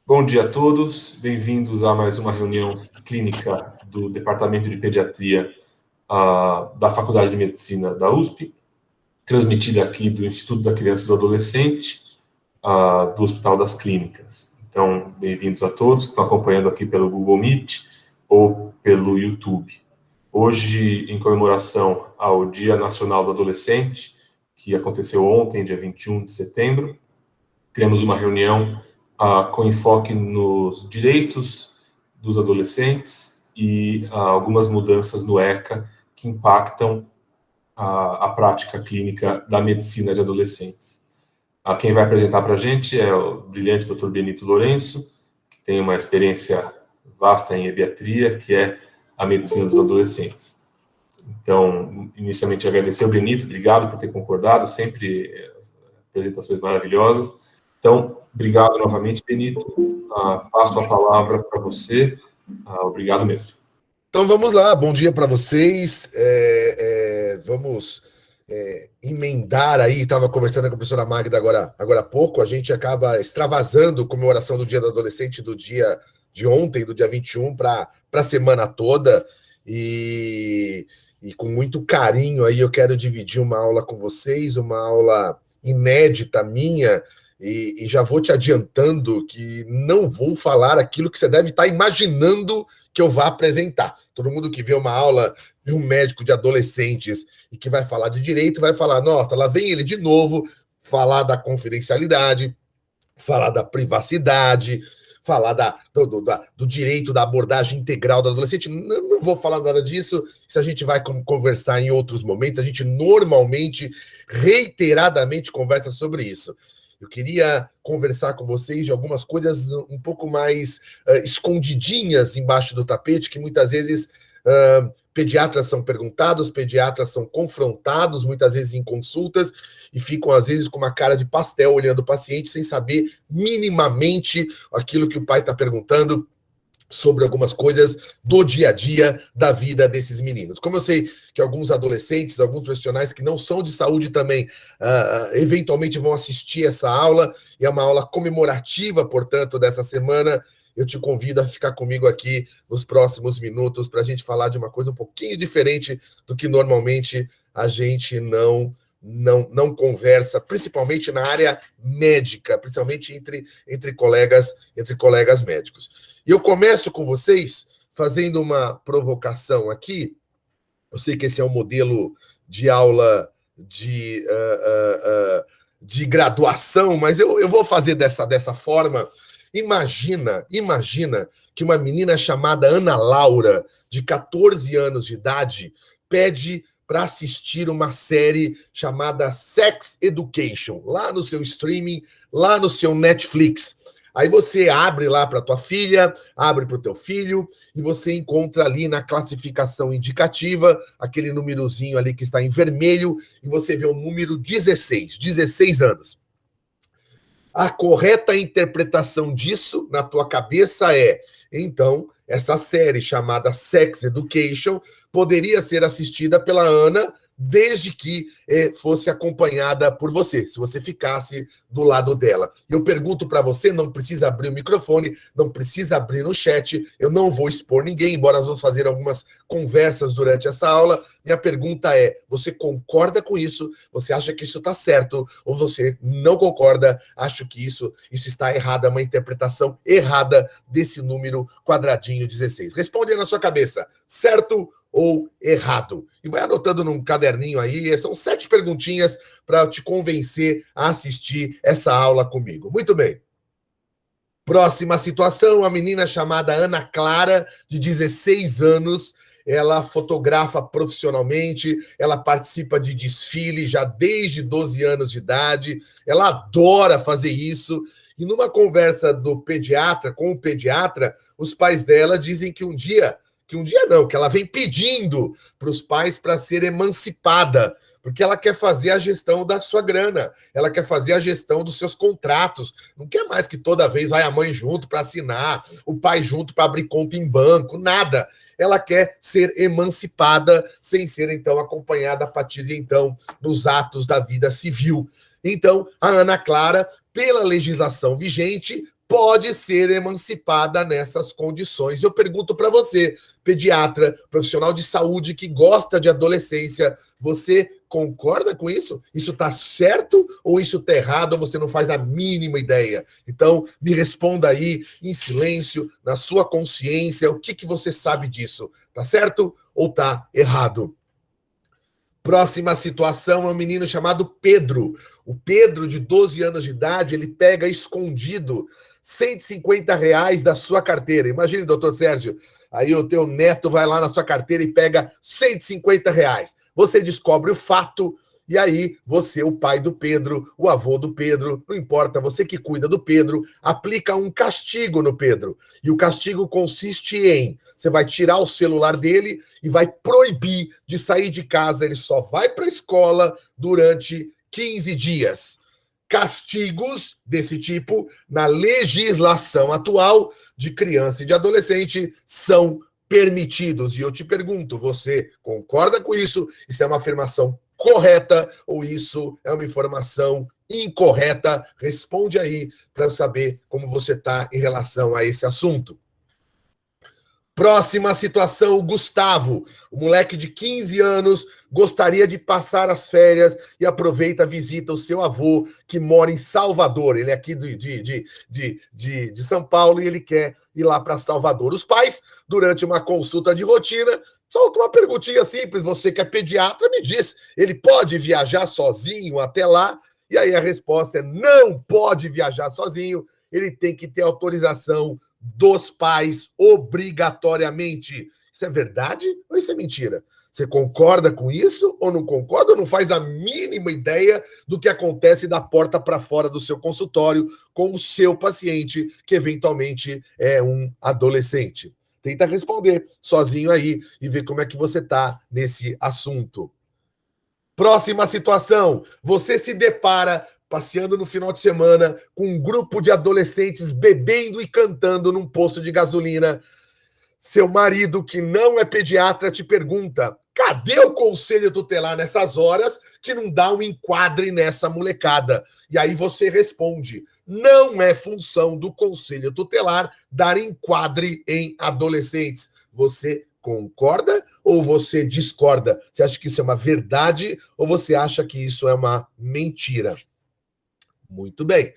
Bom dia a todos, bem-vindos a mais uma reunião clínica do Departamento de Pediatria da Faculdade de Medicina da USP, transmitida aqui do Instituto da Criança e do Adolescente, do Hospital das Clínicas. Então, bem-vindos a todos que estão acompanhando aqui pelo Google Meet ou pelo YouTube. Hoje, em comemoração ao Dia Nacional do Adolescente, que aconteceu ontem, dia 21 de setembro, teremos uma reunião com enfoque nos direitos dos adolescentes e algumas mudanças no ECA que impactam a prática clínica da medicina de adolescentes. Quem vai apresentar para a gente é o brilhante Dr. Benito Lourenço, que tem uma experiência vasta em pediatria, que é a medicina dos adolescentes. Então, inicialmente, agradecer ao Benito, obrigado por ter concordado, sempre apresentações maravilhosas. Então, obrigado novamente, Benito. Passo a palavra para você. Obrigado mesmo. Então vamos lá, bom dia para vocês. Vamos emendar aí, estava conversando com a professora Magda agora há pouco, a gente acaba extravasando a comemoração do Dia do Adolescente do dia de ontem, do dia 21, para a semana toda, e com muito carinho aí eu quero dividir uma aula com vocês, uma aula inédita minha, e já vou te adiantando que não vou falar aquilo que você deve estar imaginando que eu vá apresentar. Todo mundo que vê uma aula de um médico de adolescentes e que vai falar de direito vai falar, nossa, lá vem ele de novo falar da confidencialidade, falar da privacidade, falar do direito da abordagem integral do adolescente. Não vou falar nada disso, isso a gente vai conversar em outros momentos, a gente normalmente, reiteradamente conversa sobre isso. Eu queria conversar com vocês de algumas coisas um pouco mais escondidinhas embaixo do tapete, que muitas vezes pediatras são perguntados, pediatras são confrontados, muitas vezes em consultas, e ficam, às vezes, com uma cara de pastel olhando o paciente, sem saber minimamente aquilo que o pai está perguntando sobre algumas coisas do dia a dia da vida desses meninos. Como eu sei que alguns adolescentes, alguns profissionais que não são de saúde também, eventualmente vão assistir essa aula, e é uma aula comemorativa, portanto, dessa semana, eu te convido a ficar comigo aqui nos próximos minutos para a gente falar de uma coisa um pouquinho diferente do que normalmente a gente não conversa, principalmente na área médica, principalmente entre colegas médicos. E eu começo com vocês fazendo uma provocação aqui. Eu sei que esse é um modelo de aula de graduação, mas eu vou fazer dessa forma. Imagina que uma menina chamada Ana Laura, de 14 anos de idade, pede para assistir uma série chamada Sex Education, lá no seu streaming, lá no seu Netflix. Aí você abre lá para tua filha, abre para o teu filho, e você encontra ali na classificação indicativa, aquele númerozinho ali que está em vermelho, e você vê o número 16 anos. A correta interpretação disso na tua cabeça é, então, essa série chamada Sex Education poderia ser assistida pela Ana desde que fosse acompanhada por você, se você ficasse do lado dela. Eu pergunto para você, não precisa abrir o microfone, não precisa abrir no chat, eu não vou expor ninguém, embora nós vamos fazer algumas conversas durante essa aula. Minha pergunta é, você concorda com isso? Você acha que isso está certo? Ou você não concorda? Acho que isso está errado, é uma interpretação errada desse número quadradinho 16. Responde aí na sua cabeça, certo ou errado? E vai anotando num caderninho aí, são 7 perguntinhas para te convencer a assistir essa aula comigo. Muito bem. Próxima situação, a menina chamada Ana Clara, de 16 anos, ela fotografa profissionalmente, ela participa de desfile já desde 12 anos de idade, ela adora fazer isso, e numa conversa com o pediatra, os pais dela dizem que que ela vem pedindo para os pais para ser emancipada, porque ela quer fazer a gestão da sua grana, ela quer fazer a gestão dos seus contratos, não quer mais que toda vez vai a mãe junto para assinar, o pai junto para abrir conta em banco, nada. Ela quer ser emancipada sem ser, então, acompanhada a partir de, então, dos atos da vida civil. Então, a Ana Clara, pela legislação vigente, pode ser emancipada nessas condições. Eu pergunto para você, pediatra, profissional de saúde que gosta de adolescência, você concorda com isso? Isso está certo ou isso está errado ou você não faz a mínima ideia? Então, me responda aí em silêncio, na sua consciência, o que você sabe disso? Tá certo ou tá errado? Próxima situação é um menino chamado Pedro. O Pedro, de 12 anos de idade, ele pega escondido R$ 150 da sua carteira. Imagine, doutor Sérgio, aí o teu neto vai lá na sua carteira e pega R$ 150. Você descobre o fato e aí você, o pai do Pedro, o avô do Pedro, não importa, você que cuida do Pedro, aplica um castigo no Pedro. E o castigo consiste em, você vai tirar o celular dele e vai proibir de sair de casa. Ele só vai para a escola durante 15 dias. Castigos desse tipo, na legislação atual de criança e de adolescente, são permitidos. E eu te pergunto, você concorda com isso? Isso é uma afirmação correta ou isso é uma informação incorreta? Responde aí para eu saber como você está em relação a esse assunto. Próxima situação, o Gustavo, o moleque de 15 anos, gostaria de passar as férias e aproveita, visita o seu avô, que mora em Salvador. Ele é aqui de São Paulo e ele quer ir lá para Salvador. Os pais, durante uma consulta de rotina, soltam uma perguntinha simples. Você que é pediatra, me diz, ele pode viajar sozinho até lá? E aí a resposta é não pode viajar sozinho, ele tem que ter autorização dos pais obrigatoriamente. Isso é verdade ou isso é mentira? Você concorda com isso ou não concorda? Ou não faz a mínima ideia do que acontece da porta para fora do seu consultório com o seu paciente, que eventualmente é um adolescente? Tenta responder sozinho aí e ver como é que você está nesse assunto. Próxima situação. Você se depara passeando no final de semana com um grupo de adolescentes bebendo e cantando num posto de gasolina. Seu marido, que não é pediatra, te pergunta: cadê o conselho tutelar nessas horas que não dá um enquadre nessa molecada? E aí você responde: não é função do conselho tutelar dar enquadre em adolescentes. Você concorda ou você discorda? Você acha que isso é uma verdade ou você acha que isso é uma mentira? Muito bem.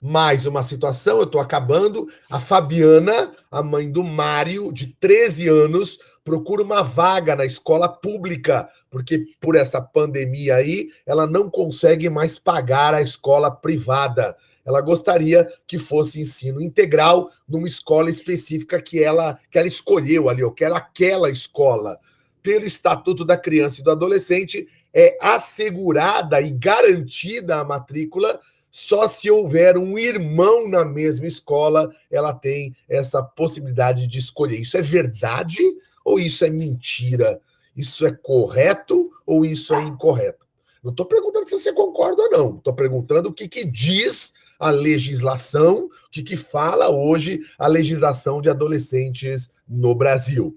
Mais uma situação, eu estou acabando. A Fabiana, a mãe do Mário, de 13 anos, procura uma vaga na escola pública, porque por essa pandemia aí, ela não consegue mais pagar a escola privada. Ela gostaria que fosse ensino integral numa escola específica que ela escolheu ali. Eu quero aquela escola. Pelo Estatuto da Criança e do Adolescente, é assegurada e garantida a matrícula. Só se houver um irmão na mesma escola, ela tem essa possibilidade de escolher. Isso é verdade ou isso é mentira? Isso é correto ou isso é incorreto? Não estou perguntando se você concorda ou não. Estou perguntando o que diz a legislação, o que fala hoje a legislação de adolescentes no Brasil.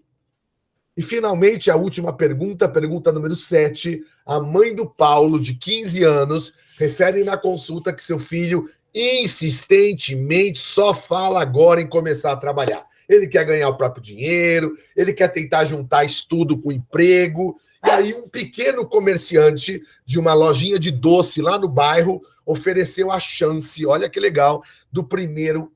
E, finalmente, a última pergunta, pergunta número 7. A mãe do Paulo, de 15 anos, refere na consulta que seu filho insistentemente só fala agora em começar a trabalhar. Ele quer ganhar o próprio dinheiro, ele quer tentar juntar estudo com emprego. E aí um pequeno comerciante de uma lojinha de doce lá no bairro ofereceu a chance, olha que legal, do primeiro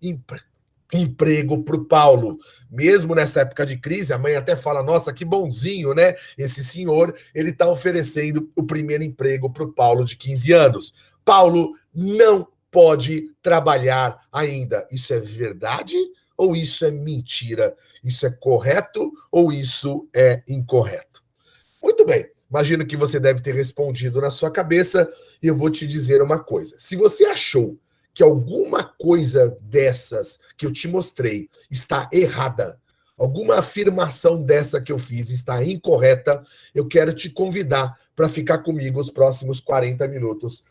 emprego para o Paulo. Mesmo nessa época de crise, a mãe até fala, nossa, que bonzinho, né? Esse senhor, ele está oferecendo o primeiro emprego para o Paulo de 15 anos. Paulo não pode trabalhar ainda. Isso é verdade ou isso é mentira? Isso é correto ou isso é incorreto? Muito bem. Imagino que você deve ter respondido na sua cabeça e eu vou te dizer uma coisa. Se você achou que alguma coisa dessas que eu te mostrei está errada, alguma afirmação dessa que eu fiz está incorreta, eu quero te convidar para ficar comigo os próximos 40 minutos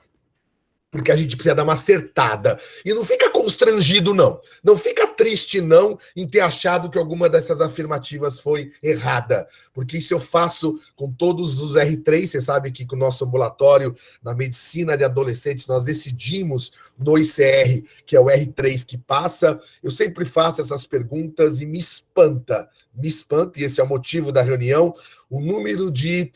porque a gente precisa dar uma acertada. E não fica constrangido, não. Não fica triste, não, em ter achado que alguma dessas afirmativas foi errada. Porque isso eu faço com todos os R3. Você sabe que com o nosso ambulatório na medicina de adolescentes, nós decidimos no ICR, que é o R3 que passa. Eu sempre faço essas perguntas e me espanta, e esse é o motivo da reunião, o número de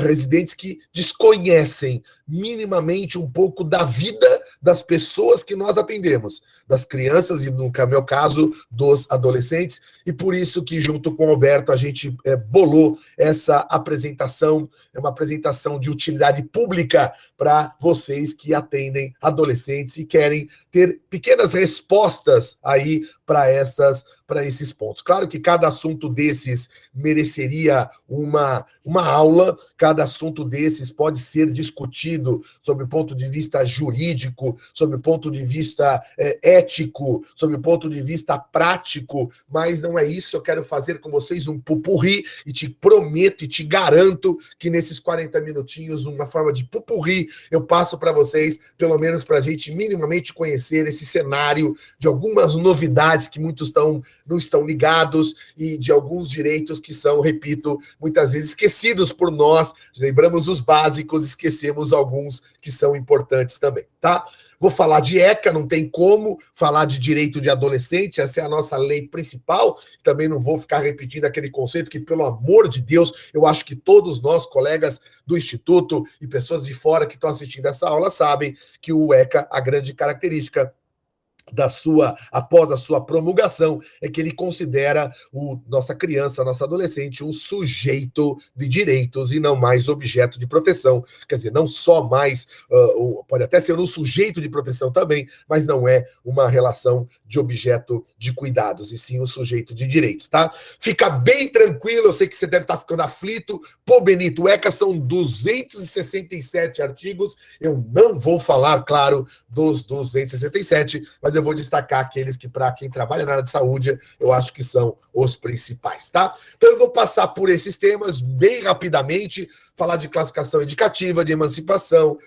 residentes que desconhecem minimamente um pouco da vida das pessoas que nós atendemos, das crianças e, no meu caso, dos adolescentes, e por isso que, junto com o Alberto, a gente bolou essa apresentação, é uma apresentação de utilidade pública para vocês que atendem adolescentes e querem ter pequenas respostas aí para esses pontos. Claro que cada assunto desses mereceria uma aula, cada assunto desses pode ser discutido sob o ponto de vista jurídico, sob o ponto de vista ético, sob o ponto de vista prático, mas não é isso. Eu quero fazer com vocês um pupurri e te prometo e te garanto que nesses 40 minutinhos, uma forma de pupurri, eu passo para vocês, pelo menos para a gente minimamente conhecer esse cenário de algumas novidades que muitos não estão ligados e de alguns direitos que são, repito, muitas vezes esquecidos por nós. Lembramos os básicos, esquecemos alguns que são importantes também, tá? Vou falar de ECA, não tem como falar de direito de adolescente, essa é a nossa lei principal. Também não vou ficar repetindo aquele conceito que, pelo amor de Deus, eu acho que todos nós, colegas do Instituto e pessoas de fora que estão assistindo essa aula, sabem que o ECA, a grande característica após a sua promulgação, é que ele considera nossa criança, nossa adolescente, um sujeito de direitos e não mais objeto de proteção. Quer dizer, não só mais, pode até ser um sujeito de proteção também, mas não é uma relação de objeto de cuidados, e sim um sujeito de direitos, tá? Fica bem tranquilo, eu sei que você deve estar ficando aflito. Pô, Benito, o ECA são 267 artigos, eu não vou falar, claro, dos 267, mas eu vou destacar aqueles que, para quem trabalha na área de saúde, eu acho que são os principais, tá? Então eu vou passar por esses temas bem rapidamente, falar de classificação indicativa, de emancipação.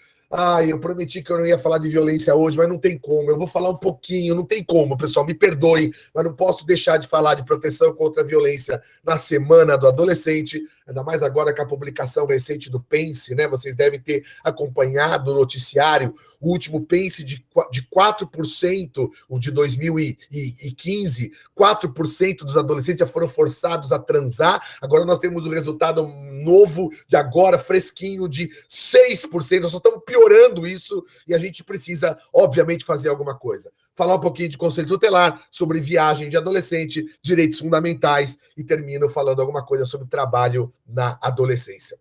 Eu prometi que eu não ia falar de violência hoje, mas não tem como. Eu vou falar um pouquinho, não tem como, pessoal, me perdoem, mas não posso deixar de falar de proteção contra a violência na Semana do Adolescente, ainda mais agora com a publicação recente do PENSE, né? Vocês devem ter acompanhado o noticiário, o último PENSE de 4%, o de 2015, 4% dos adolescentes já foram forçados a transar. Agora nós temos o resultado novo de agora, fresquinho, de 6%. Nós só estamos piorando isso e a gente precisa, obviamente, fazer alguma coisa. Falar um pouquinho de conselho tutelar, sobre viagem de adolescente, direitos fundamentais e termino falando alguma coisa sobre trabalho na adolescência.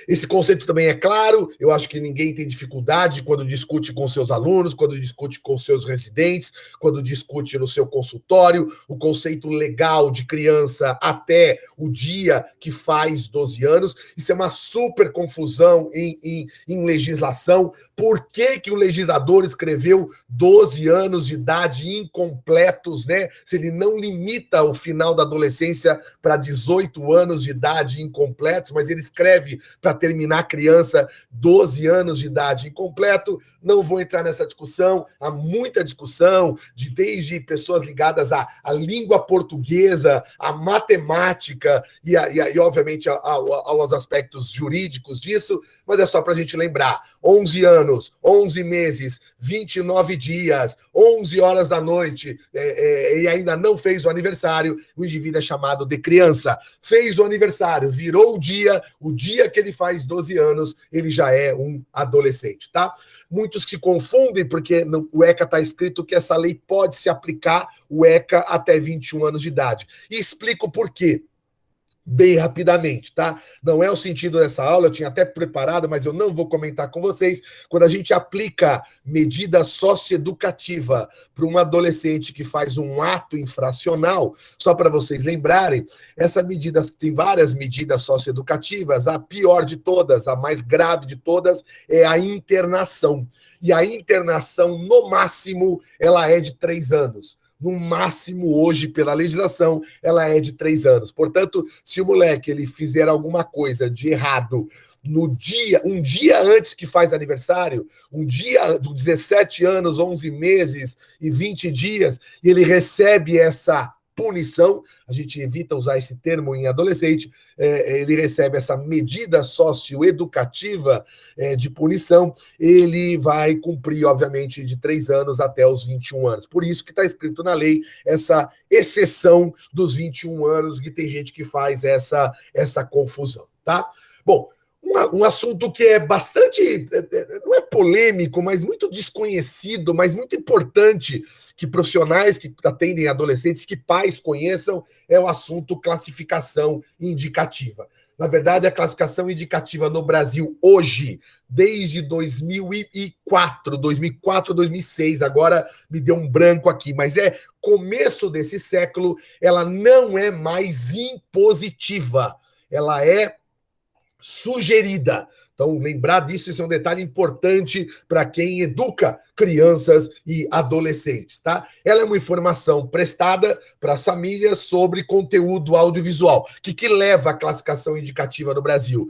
Esse conceito também é claro, eu acho que ninguém tem dificuldade quando discute com seus alunos, quando discute com seus residentes, quando discute no seu consultório, o conceito legal de criança até o dia que faz 12 anos. Isso é uma super confusão em legislação. Por que o legislador escreveu 12 anos de idade incompletos, né? Se ele não limita o final da adolescência para 18 anos de idade incompletos, mas ele escreve para terminar a criança 12 anos de idade incompleto. Não vou entrar nessa discussão, há muita discussão, desde pessoas ligadas à língua portuguesa, à matemática e obviamente, aos aspectos jurídicos disso, mas é só para a gente lembrar: 11 anos, 11 meses, 29 dias, 11 horas da noite, e ainda não fez o aniversário, o indivíduo é chamado de criança. Fez o aniversário, virou o dia que ele faz 12 anos, ele já é um adolescente, tá? Muitos se confundem, porque no ECA está escrito que essa lei pode se aplicar, o ECA, até 21 anos de idade. E explico por quê. Bem rapidamente, tá? Não é o sentido dessa aula, eu tinha até preparado, mas eu não vou comentar com vocês. Quando a gente aplica medida socioeducativa para um adolescente que faz um ato infracional, só para vocês lembrarem, essa medida, tem várias medidas socioeducativas, a pior de todas, a mais grave de todas, é a internação. E a internação, no máximo, ela é de 3 anos. No máximo, hoje, pela legislação, ela é de 3 anos. Portanto, se o moleque ele fizer alguma coisa de errado um dia antes que faz aniversário, um dia dos 17 anos, 11 meses e 20 dias, e ele recebe essa punição, a gente evita usar esse termo em adolescente, ele recebe essa medida socioeducativa de punição, ele vai cumprir, obviamente, de 3 anos até os 21 anos. Por isso que está escrito na lei essa exceção dos 21 anos, que tem gente que faz essa confusão, tá? Bom, um assunto que é bastante, não é polêmico, mas muito desconhecido, mas muito importante, que profissionais que atendem adolescentes, que pais conheçam, é o assunto classificação indicativa. Na verdade, a classificação indicativa no Brasil hoje, desde 2004, 2006, agora me deu um branco aqui, mas começo desse século, ela não é mais impositiva, ela é sugerida. Então, lembrar disso, isso é um detalhe importante para quem educa crianças e adolescentes, tá? Ela é uma informação prestada para as famílias sobre conteúdo audiovisual. O que leva à classificação indicativa no Brasil?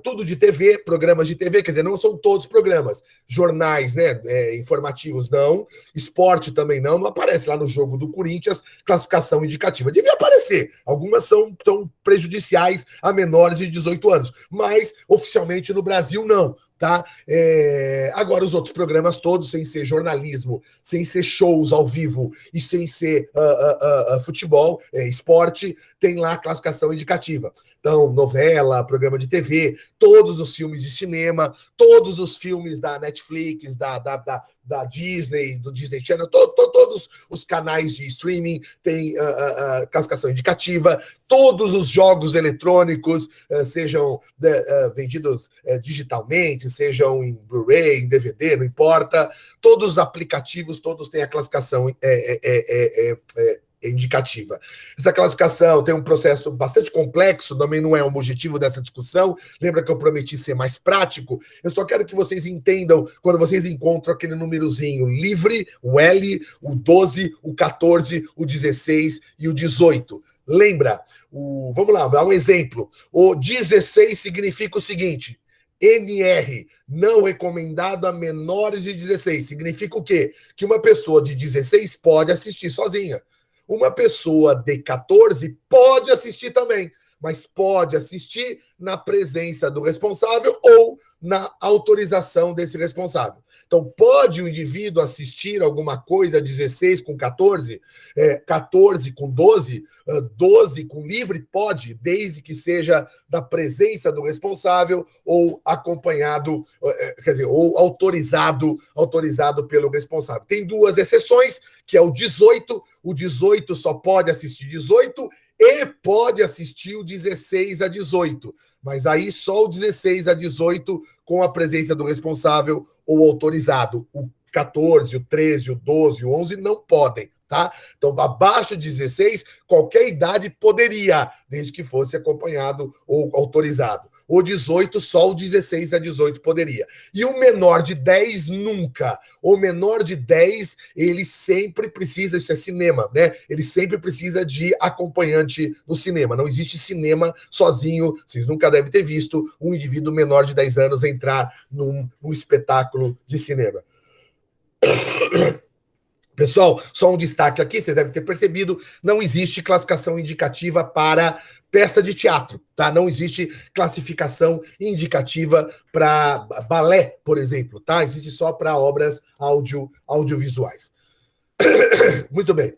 Tudo de TV, programas de TV, quer dizer, não são todos programas. Jornais, né, informativos não, esporte também não aparece lá no jogo do Corinthians, classificação indicativa. Devia aparecer, algumas são prejudiciais a menores de 18 anos, mas oficialmente no Brasil não. Tá? Agora, os outros programas todos, sem ser jornalismo, sem ser shows ao vivo e sem ser futebol, esporte, tem lá a classificação indicativa. Então, novela, programa de TV, todos os filmes de cinema, todos os filmes da Netflix, da Disney, do Disney Channel, todos os canais de streaming têm classificação indicativa, todos os jogos eletrônicos, sejam vendidos digitalmente, sejam em Blu-ray, em DVD, não importa, todos os aplicativos, todos têm a classificação indicativa. Essa classificação tem um processo bastante complexo, também não é um objetivo dessa discussão. Lembra que eu prometi ser mais prático? Eu só quero que vocês entendam quando vocês encontram aquele númerozinho livre, o L, o 12, o 14, o 16 e o 18. Lembra? Vamos lá, dá um exemplo. O 16 significa o seguinte: NR, não recomendado a menores de 16. Significa o quê? Que uma pessoa de 16 pode assistir sozinha. Uma pessoa de 14 pode assistir também, mas pode assistir na presença do responsável ou na autorização desse responsável. Então, pode o indivíduo assistir alguma coisa 16 com 14, 14 com 12, 12 com livre? Pode, desde que seja da presença do responsável ou acompanhado, quer dizer, ou autorizado pelo responsável. Tem 2 exceções, que é o 18. O 18 só pode assistir 18 e pode assistir o 16 a 18. Mas aí só o 16 a 18 com a presença do responsável ou autorizado. O 14, o 13, o 12, o 11 não podem, tá? Então, abaixo de 16, qualquer idade poderia, desde que fosse acompanhado ou autorizado. O 18, só o 16 a 18 poderia. E o menor de 10, nunca. O menor de 10, ele sempre precisa, isso é cinema, né? Ele sempre precisa de acompanhante no cinema. Não existe cinema sozinho. Vocês nunca devem ter visto um indivíduo menor de 10 anos entrar num espetáculo de cinema. Pessoal, só um destaque aqui, vocês devem ter percebido, não existe classificação indicativa para peça de teatro, tá? Não existe classificação indicativa para balé, por exemplo, tá? Existe só para obras audiovisuais. Muito bem.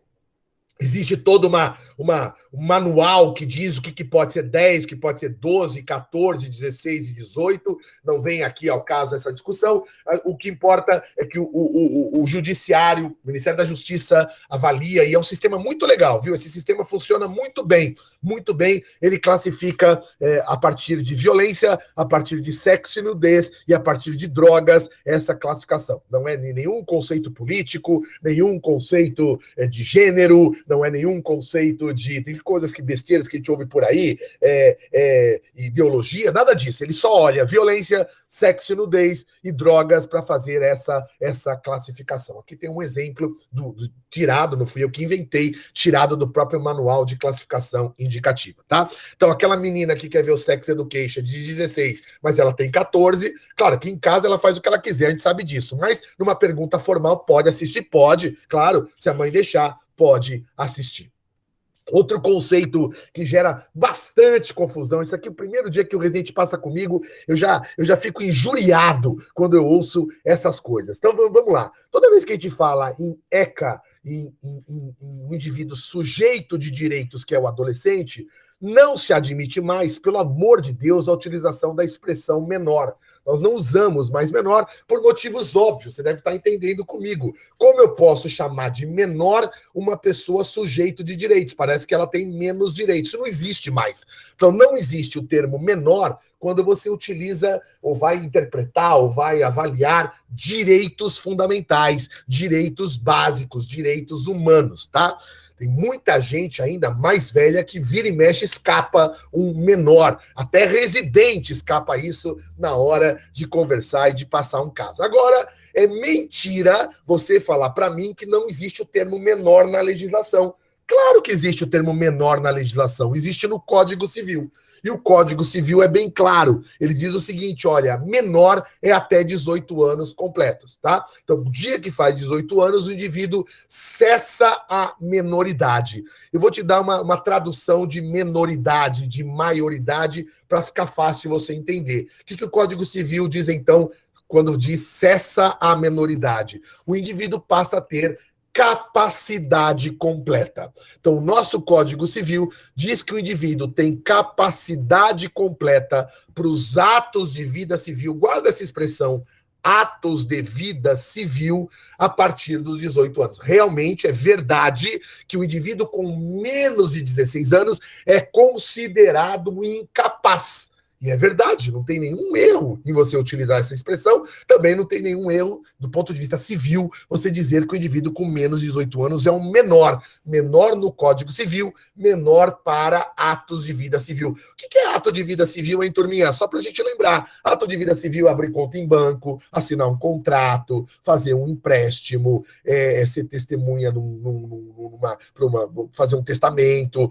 Existe todo um manual que diz o que pode ser 10, o que pode ser 12, 14, 16 e 18. Não vem aqui ao caso essa discussão. O que importa é que o Judiciário, o Ministério da Justiça avalia, e é um sistema muito legal, viu? Esse sistema funciona muito bem, muito bem. Ele classifica a partir de violência, a partir de sexo e nudez e a partir de drogas, essa classificação. Não é nenhum conceito político, nenhum conceito de gênero, não é nenhum conceito conceito de coisas que besteiras que a gente ouve por aí, ideologia, nada disso. Ele só olha violência, sexo e nudez e drogas para fazer essa classificação. Aqui tem um exemplo tirado, não fui eu que inventei, tirado do próprio manual de classificação indicativa, tá? Então, aquela menina que quer ver o Sex Education de 16, mas ela tem 14, claro que em casa ela faz o que ela quiser, a gente sabe disso, mas numa pergunta formal, pode assistir? Pode, claro, se a mãe deixar, pode assistir. Outro conceito que gera bastante confusão, isso aqui, o primeiro dia que o residente passa comigo, eu já fico injuriado quando eu ouço essas coisas. Então, vamos lá. Toda vez que a gente fala em ECA, em um indivíduo sujeito de direitos, que é o adolescente, não se admite mais, pelo amor de Deus, a utilização da expressão menor. Nós não usamos mais menor por motivos óbvios, você deve estar entendendo comigo. Como eu posso chamar de menor uma pessoa sujeito de direitos? Parece que ela tem menos direitos. Isso não existe mais. Então, não existe o termo menor quando você utiliza ou vai interpretar ou vai avaliar direitos fundamentais, direitos básicos, direitos humanos, tá? Tem muita gente ainda mais velha que vira e mexe, escapa um menor. Até residente escapa isso na hora de conversar e de passar um caso. Agora, é mentira você falar para mim que não existe o termo menor na legislação. Claro que existe o termo menor na legislação, existe no Código Civil. E o Código Civil é bem claro. Ele diz o seguinte, olha, menor é até 18 anos completos, tá? Então, o dia que faz 18 anos, o indivíduo cessa a menoridade. Eu vou te dar uma tradução de menoridade, de maioridade, para ficar fácil você entender. O que o Código Civil diz, então, quando diz cessa a menoridade? O indivíduo passa a ter capacidade completa. Então, o nosso Código Civil diz que o indivíduo tem capacidade completa para os atos de vida civil, guarda essa expressão, atos de vida civil, a partir dos 18 anos. Realmente é verdade que o indivíduo com menos de 16 anos é considerado incapaz. E é verdade, não tem nenhum erro em você utilizar essa expressão, também não tem nenhum erro do ponto de vista civil você dizer que o indivíduo com menos de 18 anos é um menor. Menor no Código Civil, menor para atos de vida civil. O que é ato de vida civil, hein, turminha? Só para a gente lembrar. Ato de vida civil é abrir conta em banco, assinar um contrato, fazer um empréstimo, ser testemunha fazer um testamento.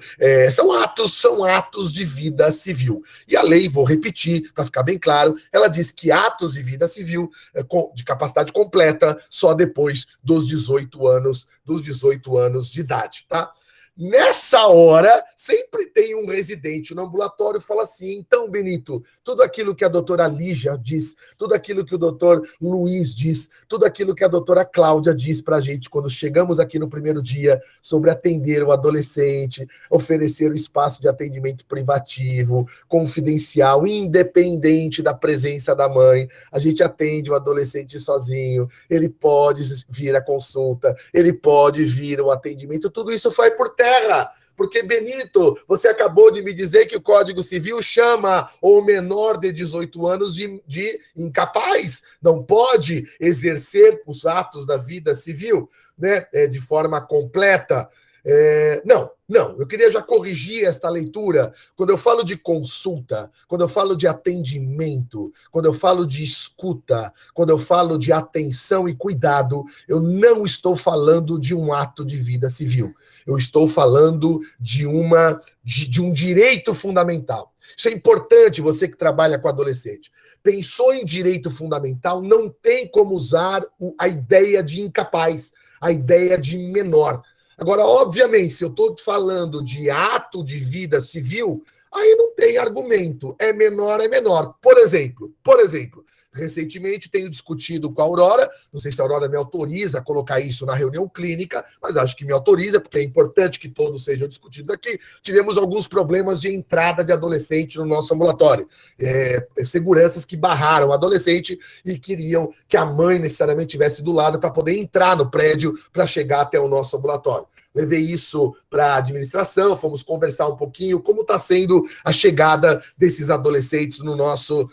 São atos de vida civil. E a lei, vou repetir, para ficar bem claro, ela diz que atos de vida civil de capacidade completa só depois dos 18 anos de idade, tá? Nessa hora, sempre tem um residente no ambulatório que fala assim, então, Benito, tudo aquilo que a doutora Lígia diz, tudo aquilo que o doutor Luiz diz, tudo aquilo que a doutora Cláudia diz pra gente quando chegamos aqui no primeiro dia sobre atender o adolescente, oferecer o espaço de atendimento privativo, confidencial, independente da presença da mãe, a gente atende o adolescente sozinho, ele pode vir à consulta, ele pode vir ao atendimento, tudo isso vai por terra, porque, Benito, você acabou de me dizer que o Código Civil chama o menor de 18 anos de incapaz, não pode exercer os atos da vida civil, né, de forma completa. Não, eu queria já corrigir esta leitura. Quando eu falo de consulta, quando eu falo de atendimento, quando eu falo de escuta, quando eu falo de atenção e cuidado, eu não estou falando de um ato de vida civil. Eu estou falando de um direito fundamental. Isso é importante, você que trabalha com adolescente. Pensou em direito fundamental, não tem como usar a ideia de incapaz, a ideia de menor. Agora, obviamente, se eu estou falando de ato de vida civil, aí não tem argumento. É menor, é menor. Por exemplo, recentemente tenho discutido com a Aurora, não sei se a Aurora me autoriza a colocar isso na reunião clínica, mas acho que me autoriza, porque é importante que todos sejam discutidos aqui. Tivemos alguns problemas de entrada de adolescente no nosso ambulatório. Seguranças que barraram o adolescente e queriam que a mãe necessariamente estivesse do lado para poder entrar no prédio para chegar até o nosso ambulatório. Levei isso para a administração, fomos conversar um pouquinho como está sendo a chegada desses adolescentes no nosso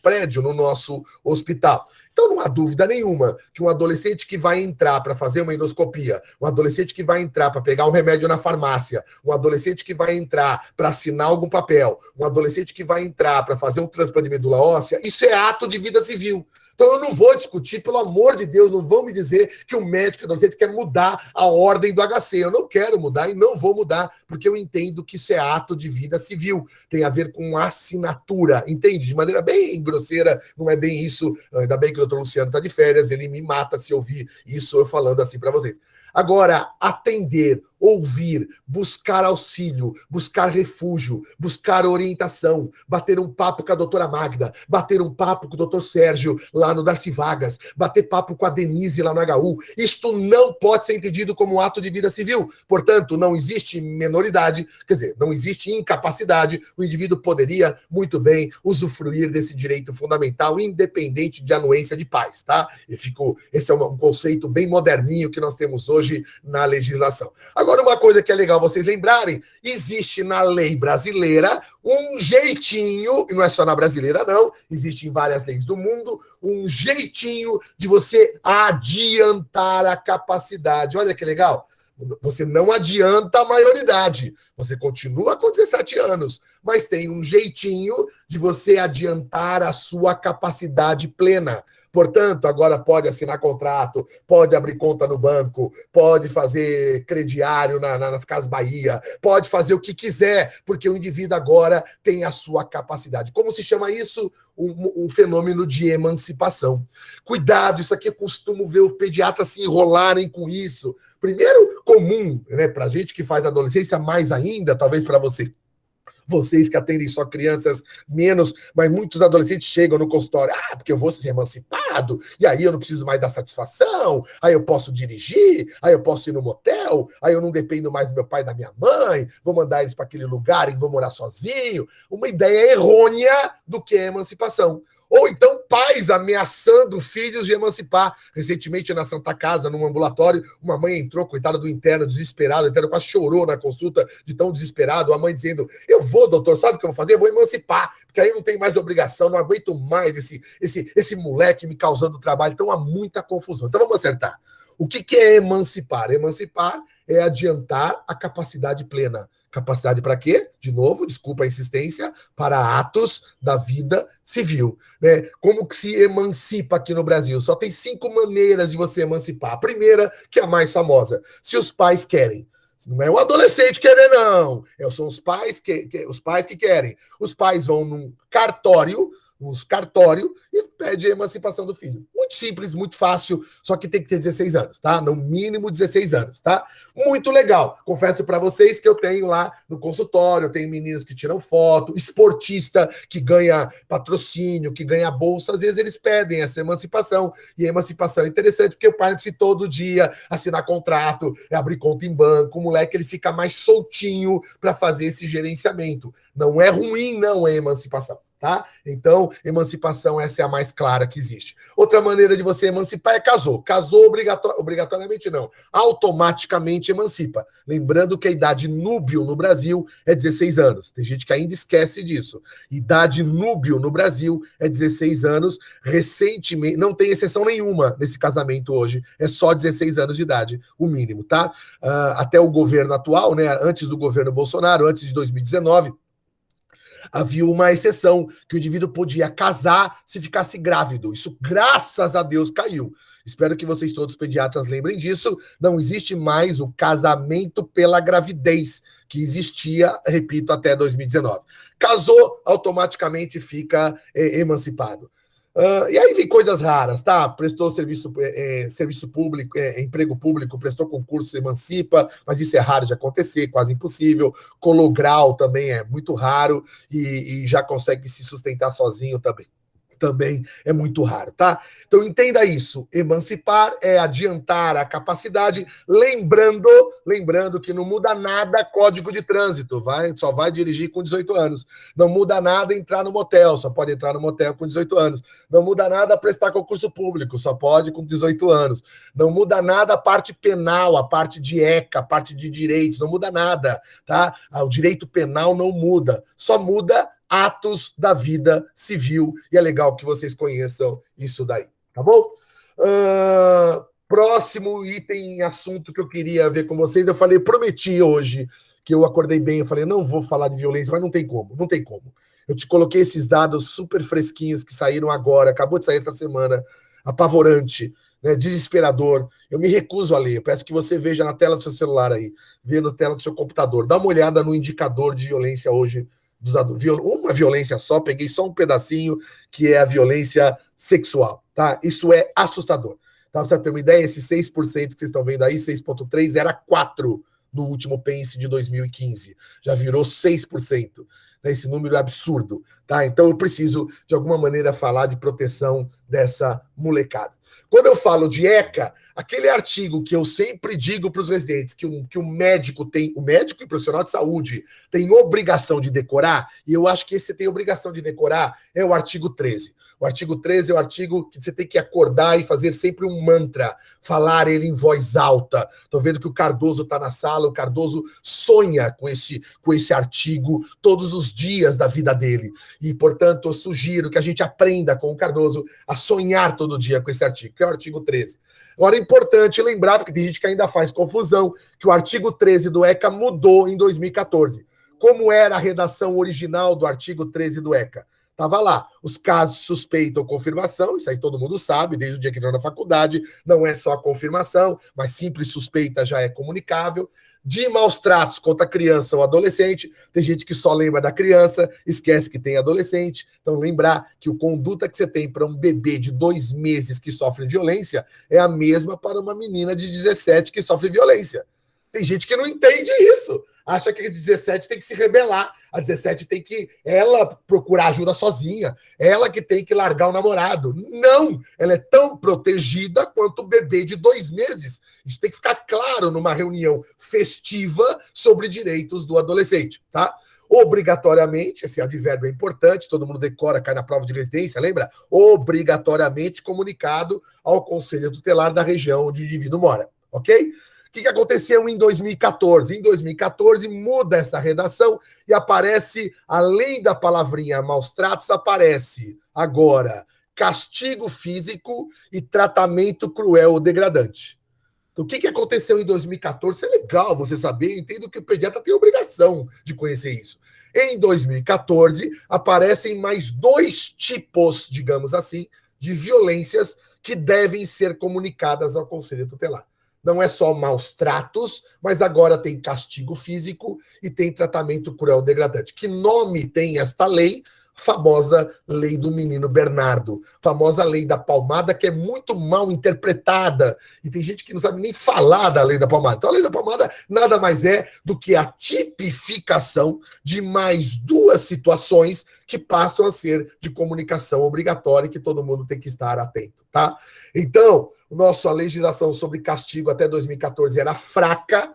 prédio, no nosso hospital. Então não há dúvida nenhuma que um adolescente que vai entrar para fazer uma endoscopia, um adolescente que vai entrar para pegar um remédio na farmácia, um adolescente que vai entrar para assinar algum papel, um adolescente que vai entrar para fazer um transplante de medula óssea, isso é ato de vida civil. Então eu não vou discutir, pelo amor de Deus, não vão me dizer que o médico adolescente quer mudar a ordem do HC. Eu não quero mudar e não vou mudar, porque eu entendo que isso é ato de vida civil. Tem a ver com assinatura, entende? De maneira bem grosseira, não é bem isso. Ainda bem que o doutor Luciano está de férias, ele me mata se ouvir isso eu falando assim para vocês. Agora, atender, ouvir, buscar auxílio, buscar refúgio, buscar orientação, bater um papo com a doutora Magda, bater um papo com o doutor Sérgio lá no Darcy Vagas, bater papo com a Denise lá no HU. Isto não pode ser entendido como um ato de vida civil. Portanto, não existe menoridade, quer dizer, não existe incapacidade. O indivíduo poderia muito bem usufruir desse direito fundamental, independente de anuência de pais, tá? Esse é um conceito bem moderninho que nós temos hoje na legislação. Agora, uma coisa que é legal vocês lembrarem, existe na lei brasileira um jeitinho, e não é só na brasileira não, existe em várias leis do mundo, um jeitinho de você adiantar a capacidade. Olha que legal. Você não adianta a maioridade, você continua com 17 anos, mas tem um jeitinho de você adiantar a sua capacidade plena. Portanto, agora pode assinar contrato, pode abrir conta no banco, pode fazer crediário nas Casas Bahia, pode fazer o que quiser, porque o indivíduo agora tem a sua capacidade. Como se chama isso? Um fenômeno de emancipação. Cuidado, isso aqui eu costumo ver os pediatras se enrolarem com isso. Primeiro, comum, né, para a gente que faz adolescência, mais ainda, talvez para vocês que atendem só crianças menos, mas muitos adolescentes chegam no consultório, porque eu vou ser emancipado, e aí eu não preciso mais dar satisfação, aí eu posso dirigir, aí eu posso ir no motel, aí eu não dependo mais do meu pai e da minha mãe, vou mandar eles para aquele lugar e vou morar sozinho. Uma ideia errônea do que é emancipação. Ou então pais ameaçando filhos de emancipar. Recentemente, na Santa Casa, num ambulatório, uma mãe entrou, coitada do interno, desesperado, o interno quase chorou na consulta de tão desesperado, a mãe dizendo, eu vou, doutor, sabe o que eu vou fazer? Eu vou emancipar, porque aí não tem mais obrigação, não aguento mais esse moleque me causando trabalho. Então há muita confusão. Então vamos acertar. O que é emancipar? Emancipar é adiantar a capacidade plena. Capacidade para quê? De novo, desculpa a insistência, para atos da vida civil. Né? Como que se emancipa aqui no Brasil? Só tem 5 maneiras de você emancipar. A primeira, que é a mais famosa, se os pais querem. Não é o adolescente querer, não. São os pais que querem. Os pais vão num cartório e pede a emancipação do filho. Muito simples, muito fácil, só que tem que ter 16 anos, tá? No mínimo 16 anos, tá? Muito legal. Confesso para vocês que eu tenho lá no consultório, eu tenho meninos que tiram foto, esportista que ganha patrocínio, que ganha bolsa, às vezes eles pedem essa emancipação. E a emancipação é interessante porque o pai não precisa todo dia assinar contrato, abrir conta em banco, o moleque ele fica mais soltinho para fazer esse gerenciamento. Não é ruim, não é emancipação. Tá? Então, emancipação, essa é a mais clara que existe. Outra maneira de você emancipar é casou. Casou obrigatoriamente não. Automaticamente emancipa. Lembrando que a idade núbio no Brasil é 16 anos. Tem gente que ainda esquece disso. Idade núbio no Brasil é 16 anos. Recentemente, não tem exceção nenhuma nesse casamento hoje. É só 16 anos de idade, o mínimo, tá? Até o governo atual, né? Antes do governo Bolsonaro, antes de 2019, havia uma exceção, que o indivíduo podia casar se ficasse grávido. Isso, graças a Deus, caiu. Espero que vocês todos, pediatras, lembrem disso. Não existe mais o casamento pela gravidez, que existia, repito, até 2019. Casou, automaticamente fica emancipado. E aí vem coisas raras, tá? Prestou serviço público, emprego público, prestou concurso, se emancipa, mas isso é raro de acontecer, quase impossível. Colograu também é muito raro e já consegue se sustentar sozinho também é muito raro, tá? Então entenda isso, emancipar é adiantar a capacidade, lembrando que não muda nada código de trânsito, só vai dirigir com 18 anos, não muda nada entrar no motel, só pode entrar no motel com 18 anos, não muda nada prestar concurso público, só pode com 18 anos, não muda nada a parte penal, a parte de ECA, a parte de direitos, não muda nada, tá? O direito penal não muda, só muda atos da vida civil, e é legal que vocês conheçam isso daí. Tá bom? Próximo item, assunto que eu queria ver com vocês, eu falei, prometi hoje que eu acordei bem, eu falei, não vou falar de violência, mas não tem como, não tem como. Eu te coloquei esses dados super fresquinhos que saíram agora, acabou de sair essa semana, apavorante, né, desesperador. Eu me recuso a ler, eu peço que você veja na tela do seu celular aí, veja na tela do seu computador, dá uma olhada no indicador de violência hoje dos adultos. Uma violência só, peguei só um pedacinho, que é a violência sexual, tá? Isso é assustador. Tá, pra você ter uma ideia, esse 6% que vocês estão vendo aí, 6,3%, era 4% no último PENSE de 2015. Já virou 6%. Né? Esse número é absurdo. Tá? Então eu preciso, de alguma maneira, falar de proteção dessa molecada. Quando eu falo de ECA, aquele artigo que eu sempre digo para os residentes que o médico tem, o médico e profissional de saúde tem obrigação de decorar, e eu acho que esse tem obrigação de decorar, é o artigo 13. O artigo 13 é o artigo que você tem que acordar e fazer sempre um mantra, falar ele em voz alta. Estou vendo que o Cardoso está na sala, o Cardoso sonha com esse artigo todos os dias da vida dele. E, portanto, eu sugiro que a gente aprenda com o Cardoso a sonhar todo dia com esse artigo, que é o artigo 13. Agora, é importante lembrar, porque tem gente que ainda faz confusão, que o artigo 13 do ECA mudou em 2014. Como era a redação original do artigo 13 do ECA? Estava lá, os casos suspeitam confirmação, isso aí todo mundo sabe, desde o dia que entrou na faculdade, não é só a confirmação, mas simples suspeita já é comunicável. De maus tratos contra a criança ou adolescente, tem gente que só lembra da criança, esquece que tem adolescente. Então, lembrar que a conduta que você tem para um bebê de 2 meses que sofre violência é a mesma para uma menina de 17 que sofre violência. Tem gente que não entende isso. Acha que a 17 tem que se rebelar. A 17 tem que ela procurar ajuda sozinha. Ela que tem que largar o namorado. Não! Ela é tão protegida quanto o bebê de 2 meses. Isso tem que ficar claro numa reunião festiva sobre direitos do adolescente, tá? Obrigatoriamente, esse advérbio é importante, todo mundo decora, cai na prova de residência, lembra? Obrigatoriamente comunicado ao conselho tutelar da região onde o indivíduo mora, ok? O que aconteceu em 2014? Em 2014, muda essa redação e aparece, além da palavrinha maus tratos, aparece agora castigo físico e tratamento cruel ou degradante. Então, o que aconteceu em 2014? Isso é legal você saber, eu entendo que o pediatra tem obrigação de conhecer isso. Em 2014, aparecem mais 2 tipos, digamos assim, de violências que devem ser comunicadas ao Conselho Tutelar. Não é só maus tratos, mas agora tem castigo físico e tem tratamento cruel degradante. Que nome tem esta lei? Famosa lei do menino Bernardo, famosa lei da palmada, que é muito mal interpretada, e tem gente que não sabe nem falar da lei da palmada. Então a lei da palmada nada mais é do que a tipificação de mais 2 situações que passam a ser de comunicação obrigatória e que todo mundo tem que estar atento, tá? Então, a legislação sobre castigo até 2014 era fraca.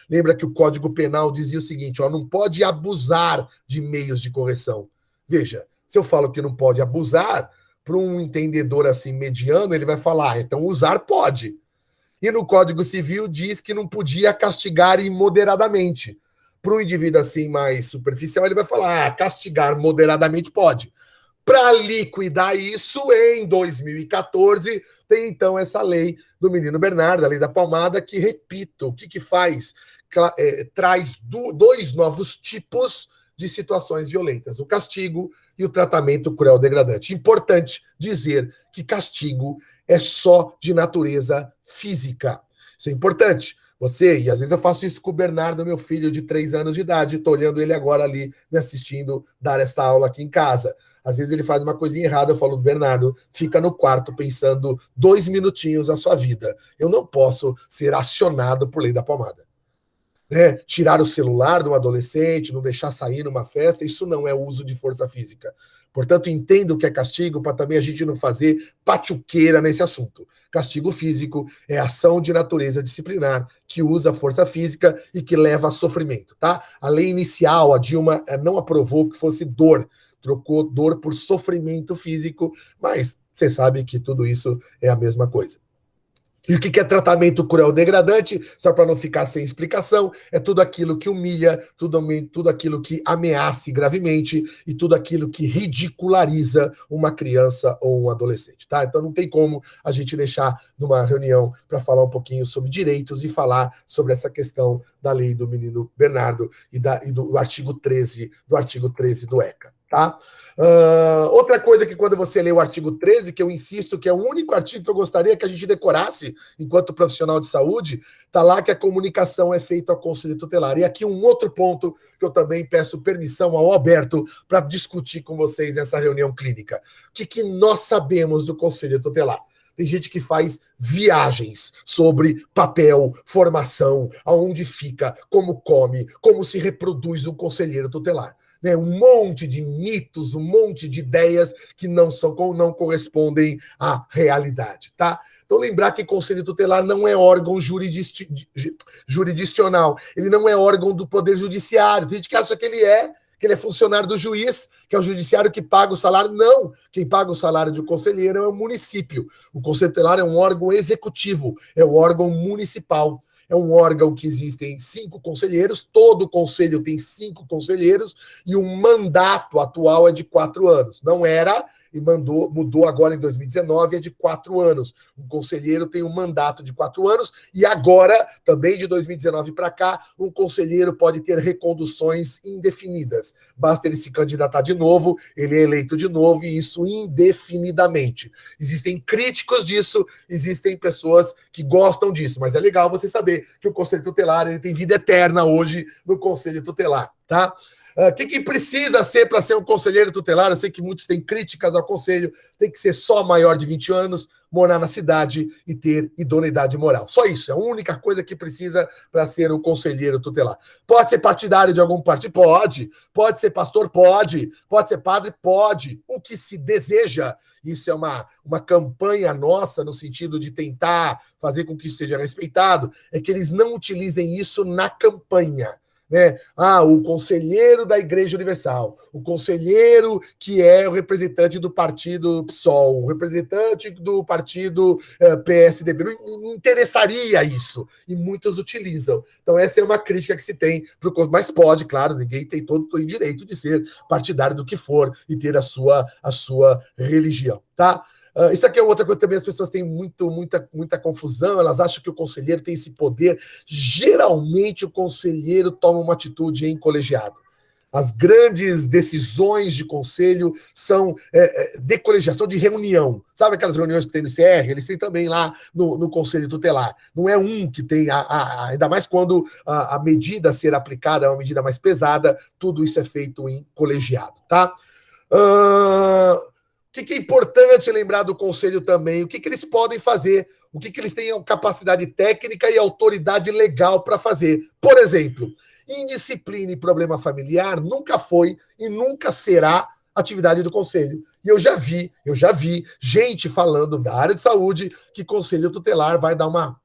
Lembra que o Código Penal dizia o seguinte, não pode abusar de meios de correção. Veja, se eu falo que não pode abusar, para um entendedor assim mediano, ele vai falar, então usar pode. E no Código Civil diz que não podia castigar imoderadamente. Para um indivíduo assim mais superficial, ele vai falar, castigar moderadamente pode. Para liquidar isso, em 2014, tem então essa lei do menino Bernardo, a lei da palmada, que, repito, o que faz? Traz 2 novos tipos de situações violentas, o castigo e o tratamento cruel degradante. Importante dizer que castigo é só de natureza física. Isso é importante. E às vezes eu faço isso com o Bernardo, meu filho de 3 anos de idade, estou olhando ele agora ali, me assistindo dar essa aula aqui em casa. Às vezes ele faz uma coisinha errada, eu falo, Bernardo, fica no quarto pensando 2 minutinhos a sua vida. Eu não posso ser acionado por lei da palmada. Tirar o celular de um adolescente, não deixar sair numa festa, isso não é uso de força física. Portanto, entendo o que é castigo para também a gente não fazer pachuqueira nesse assunto. Castigo físico é ação de natureza disciplinar que usa força física e que leva a sofrimento, tá? A lei inicial, a Dilma não aprovou que fosse dor, trocou dor por sofrimento físico, mas você sabe que tudo isso é a mesma coisa. E o que é tratamento cruel degradante? Só para não ficar sem explicação, é tudo aquilo que humilha, tudo aquilo que ameace gravemente e tudo aquilo que ridiculariza uma criança ou um adolescente, tá? Então não tem como a gente deixar numa reunião para falar um pouquinho sobre direitos e falar sobre essa questão da lei do menino Bernardo e do artigo 13 do ECA. Tá? Outra coisa que quando você lê o artigo 13, que eu insisto que é o único artigo que eu gostaria que a gente decorasse enquanto profissional de saúde, tá lá que a comunicação é feita ao Conselho Tutelar. E aqui um outro ponto que eu também peço permissão ao Alberto para discutir com vocês nessa reunião clínica. O que nós sabemos do Conselho Tutelar? Tem gente que faz viagens sobre papel, formação, aonde fica, como come, como se reproduz um conselheiro tutelar. Né, um monte de mitos, um monte de ideias que não correspondem à realidade, tá? Então, lembrar que Conselho Tutelar não é órgão jurisdicional, ele não é órgão do Poder Judiciário. Tem gente que acha que ele é funcionário do juiz, que é o judiciário que paga o salário. Não, quem paga o salário de um conselheiro é o município. O Conselho Tutelar é um órgão executivo, é um órgão municipal. É um órgão que existem 5 conselheiros, todo conselho tem 5 conselheiros, e o mandato atual é de 4 anos. Não era, e mudou agora em 2019, é de 4 anos. Um conselheiro tem um mandato de 4 anos, e agora, também de 2019 para cá, um conselheiro pode ter reconduções indefinidas. Basta ele se candidatar de novo, ele é eleito de novo, e isso indefinidamente. Existem críticos disso, existem pessoas que gostam disso, mas é legal você saber que o Conselho Tutelar ele tem vida eterna hoje no Conselho Tutelar, tá? O que precisa ser para ser um conselheiro tutelar? Eu sei que muitos têm críticas ao conselho. Tem que ser só maior de 20 anos, morar na cidade e ter idoneidade moral. Só isso. É a única coisa que precisa para ser um conselheiro tutelar. Pode ser partidário de algum partido? Pode. Pode ser pastor? Pode. Pode ser padre? Pode. O que se deseja, isso é uma campanha nossa no sentido de tentar fazer com que isso seja respeitado, é que eles não utilizem isso na campanha. Né? O conselheiro da Igreja Universal, o conselheiro que é o representante do partido PSOL, o representante do partido PSDB. Não interessaria isso, e muitos utilizam. Então essa é uma crítica que se tem, mas pode, claro, ninguém tem todo o direito de ser partidário do que for e ter a sua religião, tá? Isso aqui é outra coisa também, as pessoas têm muita confusão, elas acham que o conselheiro tem esse poder. Geralmente o conselheiro toma uma atitude em colegiado. As grandes decisões de conselho são de colegiação, de reunião. Sabe aquelas reuniões que tem no ICR? Eles têm também lá no Conselho Tutelar. Não é um que tem, ainda mais quando a medida a ser aplicada é uma medida mais pesada, tudo isso é feito em colegiado, tá? O que é importante lembrar do Conselho também? O que eles podem fazer? O que eles têm capacidade técnica e autoridade legal para fazer? Por exemplo, indisciplina e problema familiar nunca foi e nunca será atividade do Conselho. E eu já vi gente falando da área de saúde que Conselho Tutelar vai dar uma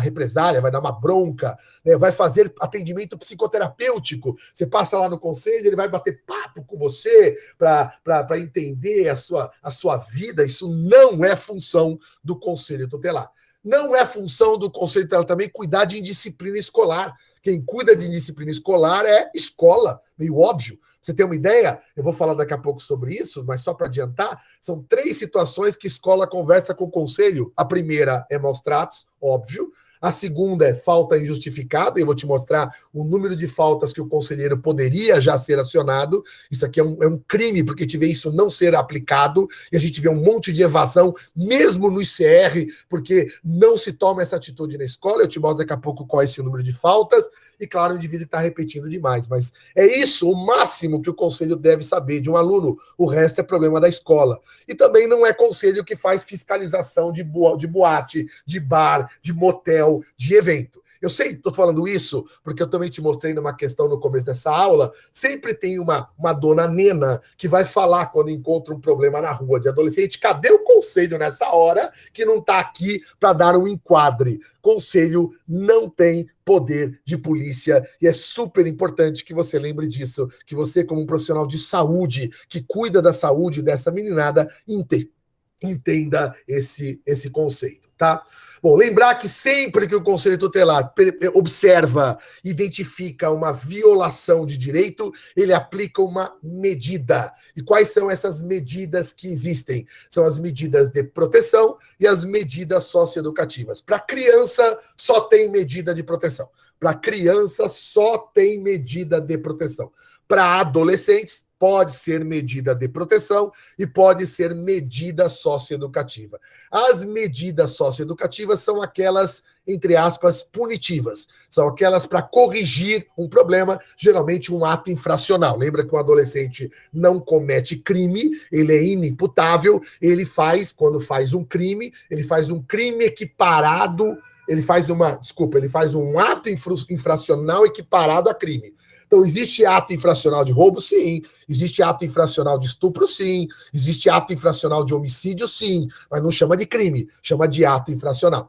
represália, vai dar uma bronca, né? Vai fazer atendimento psicoterapêutico. Você passa lá no conselho, ele vai bater papo com você para entender a sua vida. Isso não é função do Conselho Tutelar. Não é função do Conselho Tutelar também cuidar de indisciplina escolar. Quem cuida de indisciplina escolar é escola, meio óbvio. Você tem uma ideia? Eu vou falar daqui a pouco sobre isso, mas só para adiantar, são 3 situações que escola conversa com o conselho. A primeira é maus tratos, óbvio. A segunda é falta injustificada, e eu vou te mostrar o número de faltas que o conselheiro poderia já ser acionado. Isso aqui é um crime, porque a gente vê isso não ser aplicado, e a gente vê um monte de evasão, mesmo no ICR, porque não se toma essa atitude na escola. Eu te mostro daqui a pouco qual é esse número de faltas, e claro, o indivíduo está repetindo demais, mas é isso o máximo que o conselho deve saber de um aluno, o resto é problema da escola. E também não é conselho que faz fiscalização de boate, de bar, de motel, de evento. Eu sei, estou falando isso porque eu também te mostrei numa questão no começo dessa aula, sempre tem uma dona Nena que vai falar quando encontra um problema na rua de adolescente. Cadê o conselho nessa hora que não está aqui para dar um enquadre? Conselho não tem poder de polícia e é super importante que você lembre disso, que você, como um profissional de saúde, que cuida da saúde dessa meninada, entenda esse conceito, tá? Bom, lembrar que sempre que o Conselho Tutelar observa, identifica uma violação de direito, ele aplica uma medida. E quais são essas medidas que existem? São as medidas de proteção e as medidas socioeducativas. Para criança, só tem medida de proteção. Para criança, só tem medida de proteção. Para adolescentes, pode ser medida de proteção e pode ser medida socioeducativa. As medidas socioeducativas são aquelas, entre aspas, punitivas. São aquelas para corrigir um problema, geralmente um ato infracional. Lembra que um adolescente não comete crime, ele é inimputável, ele faz, quando faz um crime, ele faz um crime equiparado, ele faz um ato infracional equiparado a crime. Então, existe ato infracional de roubo? Sim. Existe ato infracional de estupro? Sim. Existe ato infracional de homicídio? Sim. Mas não chama de crime, chama de ato infracional.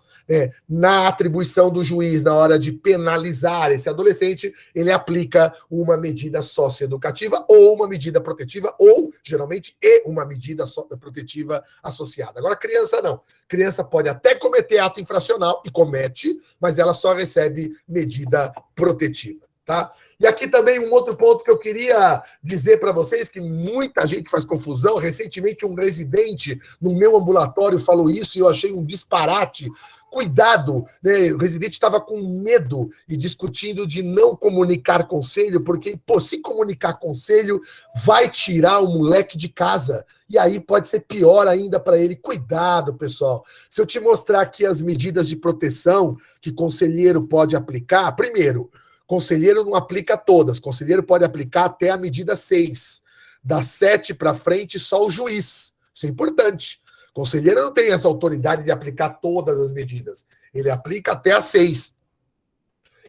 Na atribuição do juiz, na hora de penalizar esse adolescente, ele aplica uma medida socioeducativa ou uma medida protetiva, ou, geralmente, uma medida protetiva associada. Agora, criança não. Criança pode até cometer ato infracional, e comete, mas ela só recebe medida protetiva. Tá? E aqui também um outro ponto que eu queria dizer para vocês, que muita gente faz confusão. Recentemente um residente no meu ambulatório falou isso e eu achei um disparate. Cuidado, né? O residente estava com medo e discutindo de não comunicar conselho, porque, se comunicar conselho vai tirar o moleque de casa. E aí pode ser pior ainda para ele. Cuidado, pessoal. Se eu te mostrar aqui as medidas de proteção que conselheiro pode aplicar, primeiro, conselheiro não aplica todas. Conselheiro pode aplicar até a medida 6. Da 7 para frente, só o juiz. Isso é importante. Conselheiro não tem essa autoridade de aplicar todas as medidas. Ele aplica até a 6.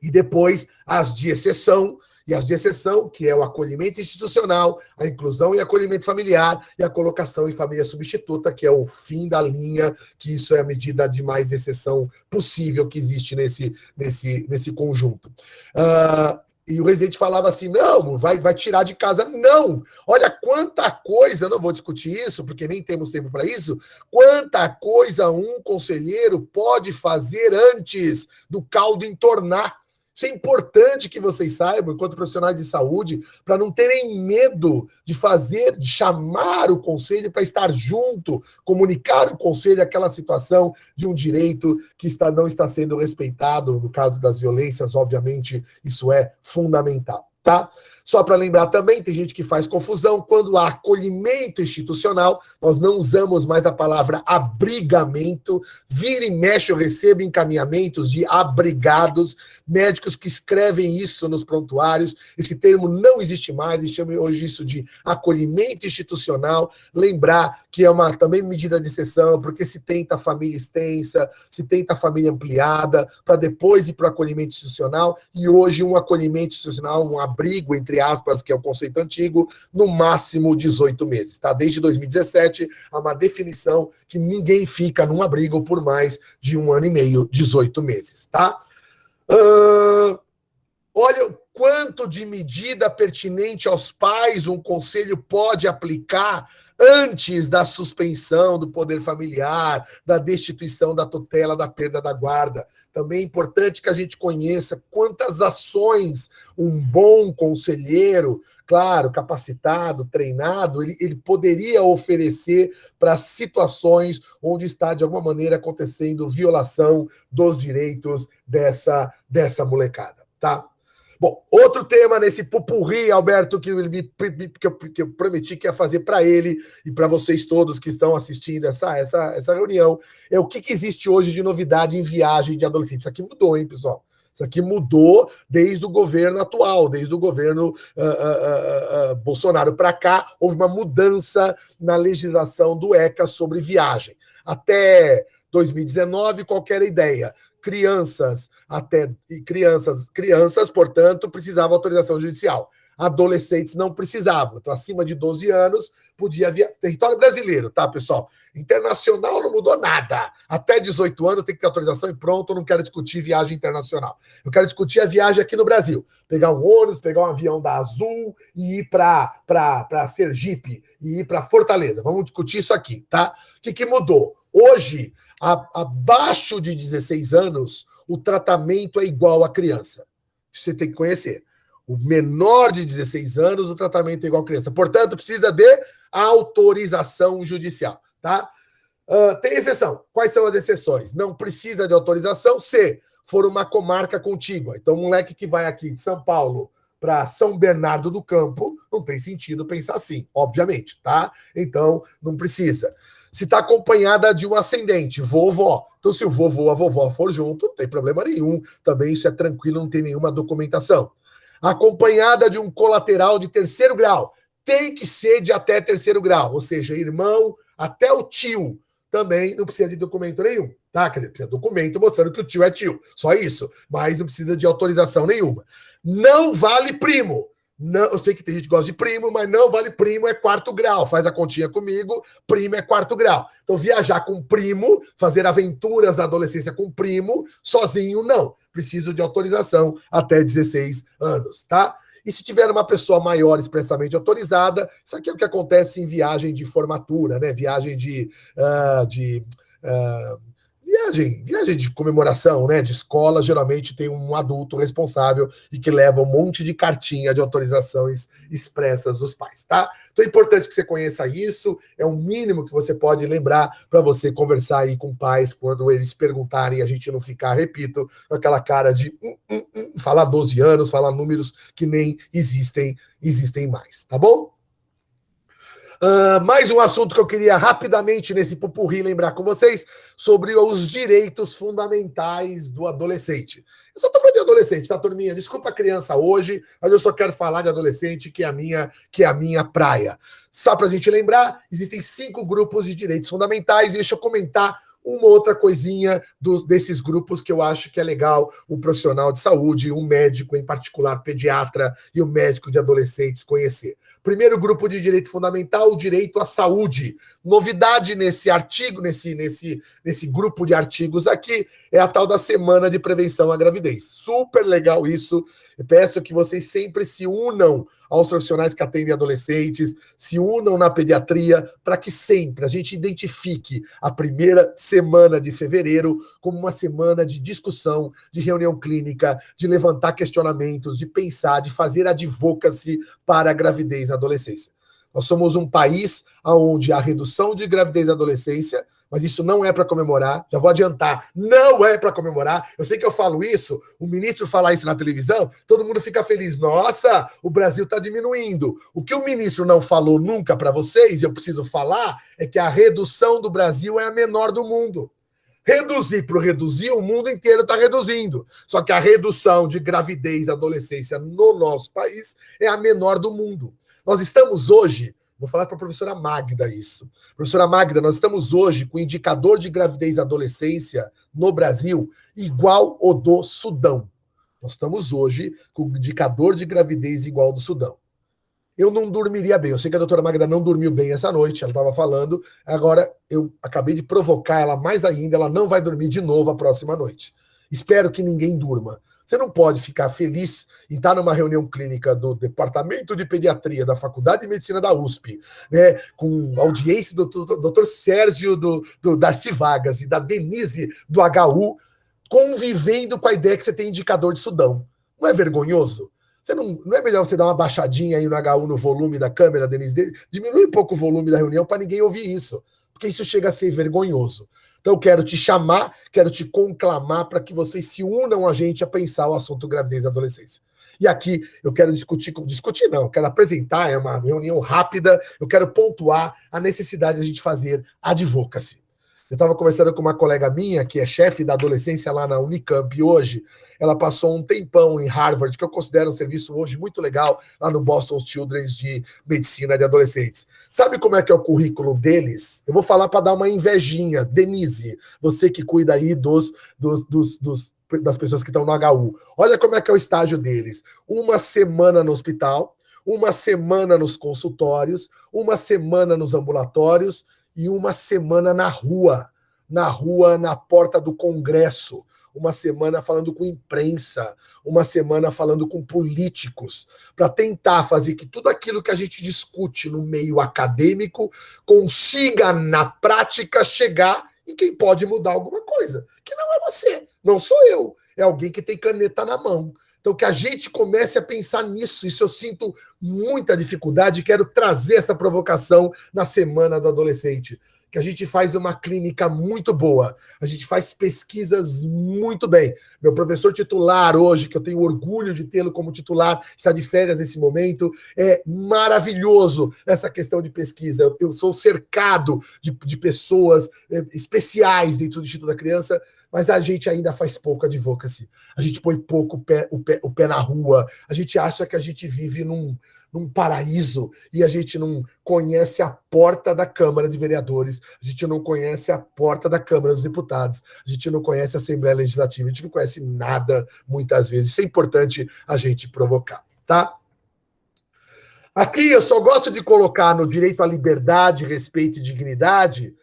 E depois as de exceção. E as de exceção, que é o acolhimento institucional, a inclusão e acolhimento familiar, e a colocação em família substituta, que é o fim da linha, que isso é a medida de mais exceção possível que existe nesse conjunto. E o residente falava assim, não, vai tirar de casa. Não! Olha quanta coisa, eu não vou discutir isso, porque nem temos tempo para isso, quanta coisa um conselheiro pode fazer antes do caldo entornar. Isso é importante que vocês saibam, enquanto profissionais de saúde, para não terem medo de chamar o conselho para estar junto, comunicar o conselho aquela situação de um direito que não está sendo respeitado. No caso das violências, obviamente, isso é fundamental, tá? Só para lembrar também, tem gente que faz confusão, quando há acolhimento institucional, nós não usamos mais a palavra abrigamento. Vira e mexe, eu recebo encaminhamentos de abrigados, médicos que escrevem isso nos prontuários. Esse termo não existe mais, eles chamam hoje isso de acolhimento institucional. Lembrar que é uma também medida de exceção, porque se tenta a família extensa, se tenta a família ampliada, para depois ir para o acolhimento institucional, e hoje um acolhimento institucional, um abrigo, entre aspas, que é o conceito antigo, no máximo 18 meses, tá? Desde 2017, há uma definição que ninguém fica num abrigo por mais de 1 ano e meio, 18 meses, tá? Olha o quanto de medida pertinente aos pais um conselho pode aplicar antes da suspensão do poder familiar, da destituição da tutela, da perda da guarda. Também é importante que a gente conheça quantas ações um bom conselheiro, claro, capacitado, treinado, ele poderia oferecer para situações onde está, de alguma maneira, acontecendo violação dos direitos dessa molecada, tá? Bom, outro tema nesse pupurri, Alberto, que eu prometi que ia fazer para ele e para vocês todos que estão assistindo essa reunião, é o que existe hoje de novidade em viagem de adolescentes. Isso aqui mudou, hein, pessoal? Isso aqui mudou desde o governo atual, desde o governo Bolsonaro para cá, houve uma mudança na legislação do ECA sobre viagem. Até 2019, qualquer ideia. Crianças, portanto, precisavam autorização judicial. Adolescentes não precisavam. Então, acima de 12 anos, podia viajar. Território brasileiro, tá, pessoal? Internacional não mudou nada. Até 18 anos tem que ter autorização e pronto, eu não quero discutir viagem internacional. Eu quero discutir a viagem aqui no Brasil. Pegar um ônibus, pegar um avião da Azul e ir para Sergipe, e ir para Fortaleza. Vamos discutir isso aqui, tá? O que mudou? Hoje, Abaixo de 16 anos, o tratamento é igual à criança. Você tem que conhecer. O menor de 16 anos, o tratamento é igual à criança. Portanto, precisa de autorização judicial, tá? Tem exceção. Quais são as exceções? Não precisa de autorização se for uma comarca contígua. Então, um moleque que vai aqui de São Paulo para São Bernardo do Campo, não tem sentido pensar assim, obviamente, tá? Então, não precisa. Se está acompanhada de um ascendente, vovó. Então, se o vovô ou a vovó for junto, não tem problema nenhum. Também isso é tranquilo, não tem nenhuma documentação. Acompanhada de um colateral de terceiro grau. Tem que ser de até terceiro grau, ou seja, irmão, até o tio. Também não precisa de documento nenhum, tá? Quer dizer, precisa de documento mostrando que o tio é tio. Só isso. Mas não precisa de autorização nenhuma. Não vale primo. Não, eu sei que tem gente que gosta de primo, mas não vale primo, é quarto grau. Faz a continha comigo, primo é quarto grau. Então, viajar com primo, fazer aventuras na adolescência com primo, sozinho, não. Preciso de autorização até 16 anos, tá? E se tiver uma pessoa maior expressamente autorizada, isso aqui é o que acontece em viagem de formatura, né? Viagem viagem de comemoração, né? De escola, geralmente tem um adulto responsável e que leva um monte de cartinha de autorizações expressas dos pais, tá? Então é importante que você conheça isso, é o mínimo que você pode lembrar para você conversar aí com pais quando eles perguntarem e a gente não ficar, repito, com aquela cara de falar 12 anos, falar números que nem existem mais, tá bom? Mais um assunto que eu queria rapidamente nesse pupurri lembrar com vocês sobre os direitos fundamentais do adolescente. Eu só estou falando de adolescente, tá, turminha? Desculpa a criança hoje, mas eu só quero falar de adolescente, que é a minha praia. Só para a gente lembrar, existem 5 grupos de direitos fundamentais, e deixa eu comentar uma outra coisinha desses grupos que eu acho que é legal o profissional de saúde, um médico, em particular pediatra, e o médico de adolescentes conhecer. Primeiro grupo de direito fundamental, o direito à saúde. Novidade nesse artigo, nesse grupo de artigos aqui, é a tal da Semana de Prevenção à Gravidez. Super legal isso. Eu peço que vocês sempre se unam aos profissionais que atendem adolescentes, se unam na pediatria, para que sempre a gente identifique a primeira semana de fevereiro como uma semana de discussão, de reunião clínica, de levantar questionamentos, de pensar, de fazer advocacy para a gravidez na adolescência. Nós somos um país onde a redução de gravidez na adolescência, mas isso não é para comemorar, já vou adiantar, não é para comemorar. Eu sei que eu falo isso, o ministro falar isso na televisão, todo mundo fica feliz. Nossa, o Brasil está diminuindo. O que o ministro não falou nunca para vocês, e eu preciso falar, é que a redução do Brasil é a menor do mundo. Reduzir por reduzir, o mundo inteiro está reduzindo. Só que a redução de gravidez e adolescência no nosso país é a menor do mundo. Nós estamos hoje, vou falar para a professora Magda isso. Professora Magda, nós estamos hoje com o indicador de gravidez e adolescência no Brasil igual ao do Sudão. Nós estamos hoje com o indicador de gravidez igual ao do Sudão. Eu não dormiria bem. Eu sei que a doutora Magda não dormiu bem essa noite, ela estava falando. Agora eu acabei de provocar ela mais ainda, ela não vai dormir de novo a próxima noite. Espero que ninguém durma. Você não pode ficar feliz em estar numa reunião clínica do Departamento de Pediatria da Faculdade de Medicina da USP, né, com audiência do Dr. Sérgio do Darcy Vargas e da Denise do HU, convivendo com a ideia que você tem indicador de Sudão. Não é vergonhoso? Não é melhor você dar uma baixadinha aí no HU no volume da câmera, Denise? Diminui um pouco o volume da reunião para ninguém ouvir isso, porque isso chega a ser vergonhoso. Então, eu quero te chamar, quero te conclamar para que vocês se unam a gente a pensar o assunto gravidez e adolescência. E aqui eu quero discutir não, eu quero apresentar, é uma reunião rápida, eu quero pontuar a necessidade de a gente fazer advocacy. Eu estava conversando com uma colega minha, que é chefe da adolescência lá na Unicamp hoje. Ela passou um tempão em Harvard, que eu considero um serviço hoje muito legal, lá no Boston Children's de Medicina de Adolescentes. Sabe como é que é o currículo deles? Eu vou falar para dar uma invejinha. Denise, você que cuida aí das pessoas que estão no HU. Olha como é que é o estágio deles. 1 semana no hospital, 1 semana nos consultórios, 1 semana nos ambulatórios, e 1 semana na rua, na porta do Congresso, 1 semana falando com imprensa, 1 semana falando com políticos, para tentar fazer que tudo aquilo que a gente discute no meio acadêmico consiga, na prática, chegar em quem pode mudar alguma coisa, que não é você, não sou eu, é alguém que tem caneta na mão. Então, que a gente comece a pensar nisso. Isso eu sinto muita dificuldade e quero trazer essa provocação na Semana do Adolescente. Que a gente faz uma clínica muito boa, a gente faz pesquisas muito bem. Meu professor titular hoje, que eu tenho orgulho de tê-lo como titular, está de férias nesse momento, é maravilhoso essa questão de pesquisa. Eu sou cercado de pessoas especiais dentro do Instituto da Criança, mas a gente ainda faz pouco advocacy. A gente põe pouco o pé na rua, a gente acha que a gente vive num paraíso e a gente não conhece a porta da Câmara de Vereadores, a gente não conhece a porta da Câmara dos Deputados, a gente não conhece a Assembleia Legislativa, a gente não conhece nada muitas vezes. Isso é importante a gente provocar, tá? Aqui eu só gosto de colocar no direito à liberdade, respeito e dignidade.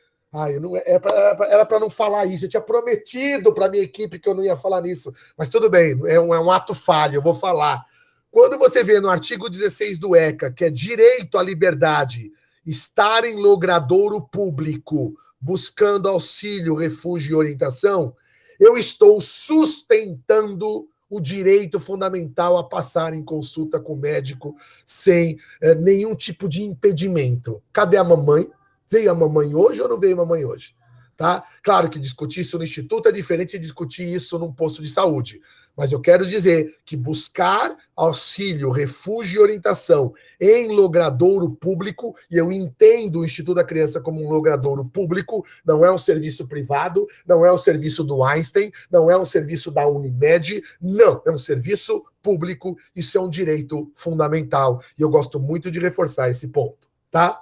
Era para não falar isso. Eu tinha prometido para a minha equipe que eu não ia falar nisso, mas tudo bem, é um ato falho, eu vou falar. Quando você vê no artigo 16 do ECA, que é direito à liberdade, estar em logradouro público, buscando auxílio, refúgio e orientação, eu estou sustentando o direito fundamental a passar em consulta com o médico sem nenhum tipo de impedimento. Cadê a mamãe? Veio a mamãe hoje ou não veio a mamãe hoje? Tá? Claro que discutir isso no Instituto é diferente de discutir isso num posto de saúde. Mas eu quero dizer que buscar auxílio, refúgio e orientação em logradouro público, e eu entendo o Instituto da Criança como um logradouro público, não é um serviço privado, não é um serviço do Einstein, não é um serviço da Unimed, não, é um serviço público, isso é um direito fundamental, e eu gosto muito de reforçar esse ponto, tá?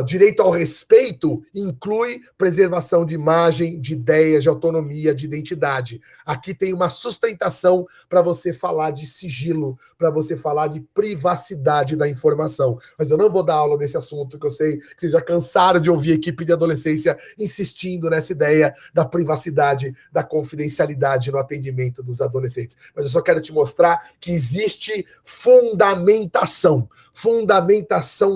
Direito ao respeito inclui preservação de imagem, de ideias, de autonomia, de identidade. Aqui tem uma sustentação para você falar de sigilo, para você falar de privacidade da informação. Mas eu não vou dar aula desse assunto, que eu sei que vocês já cansaram de ouvir a equipe de adolescência insistindo nessa ideia da privacidade, da confidencialidade no atendimento dos adolescentes. Mas eu só quero te mostrar que existe fundamentação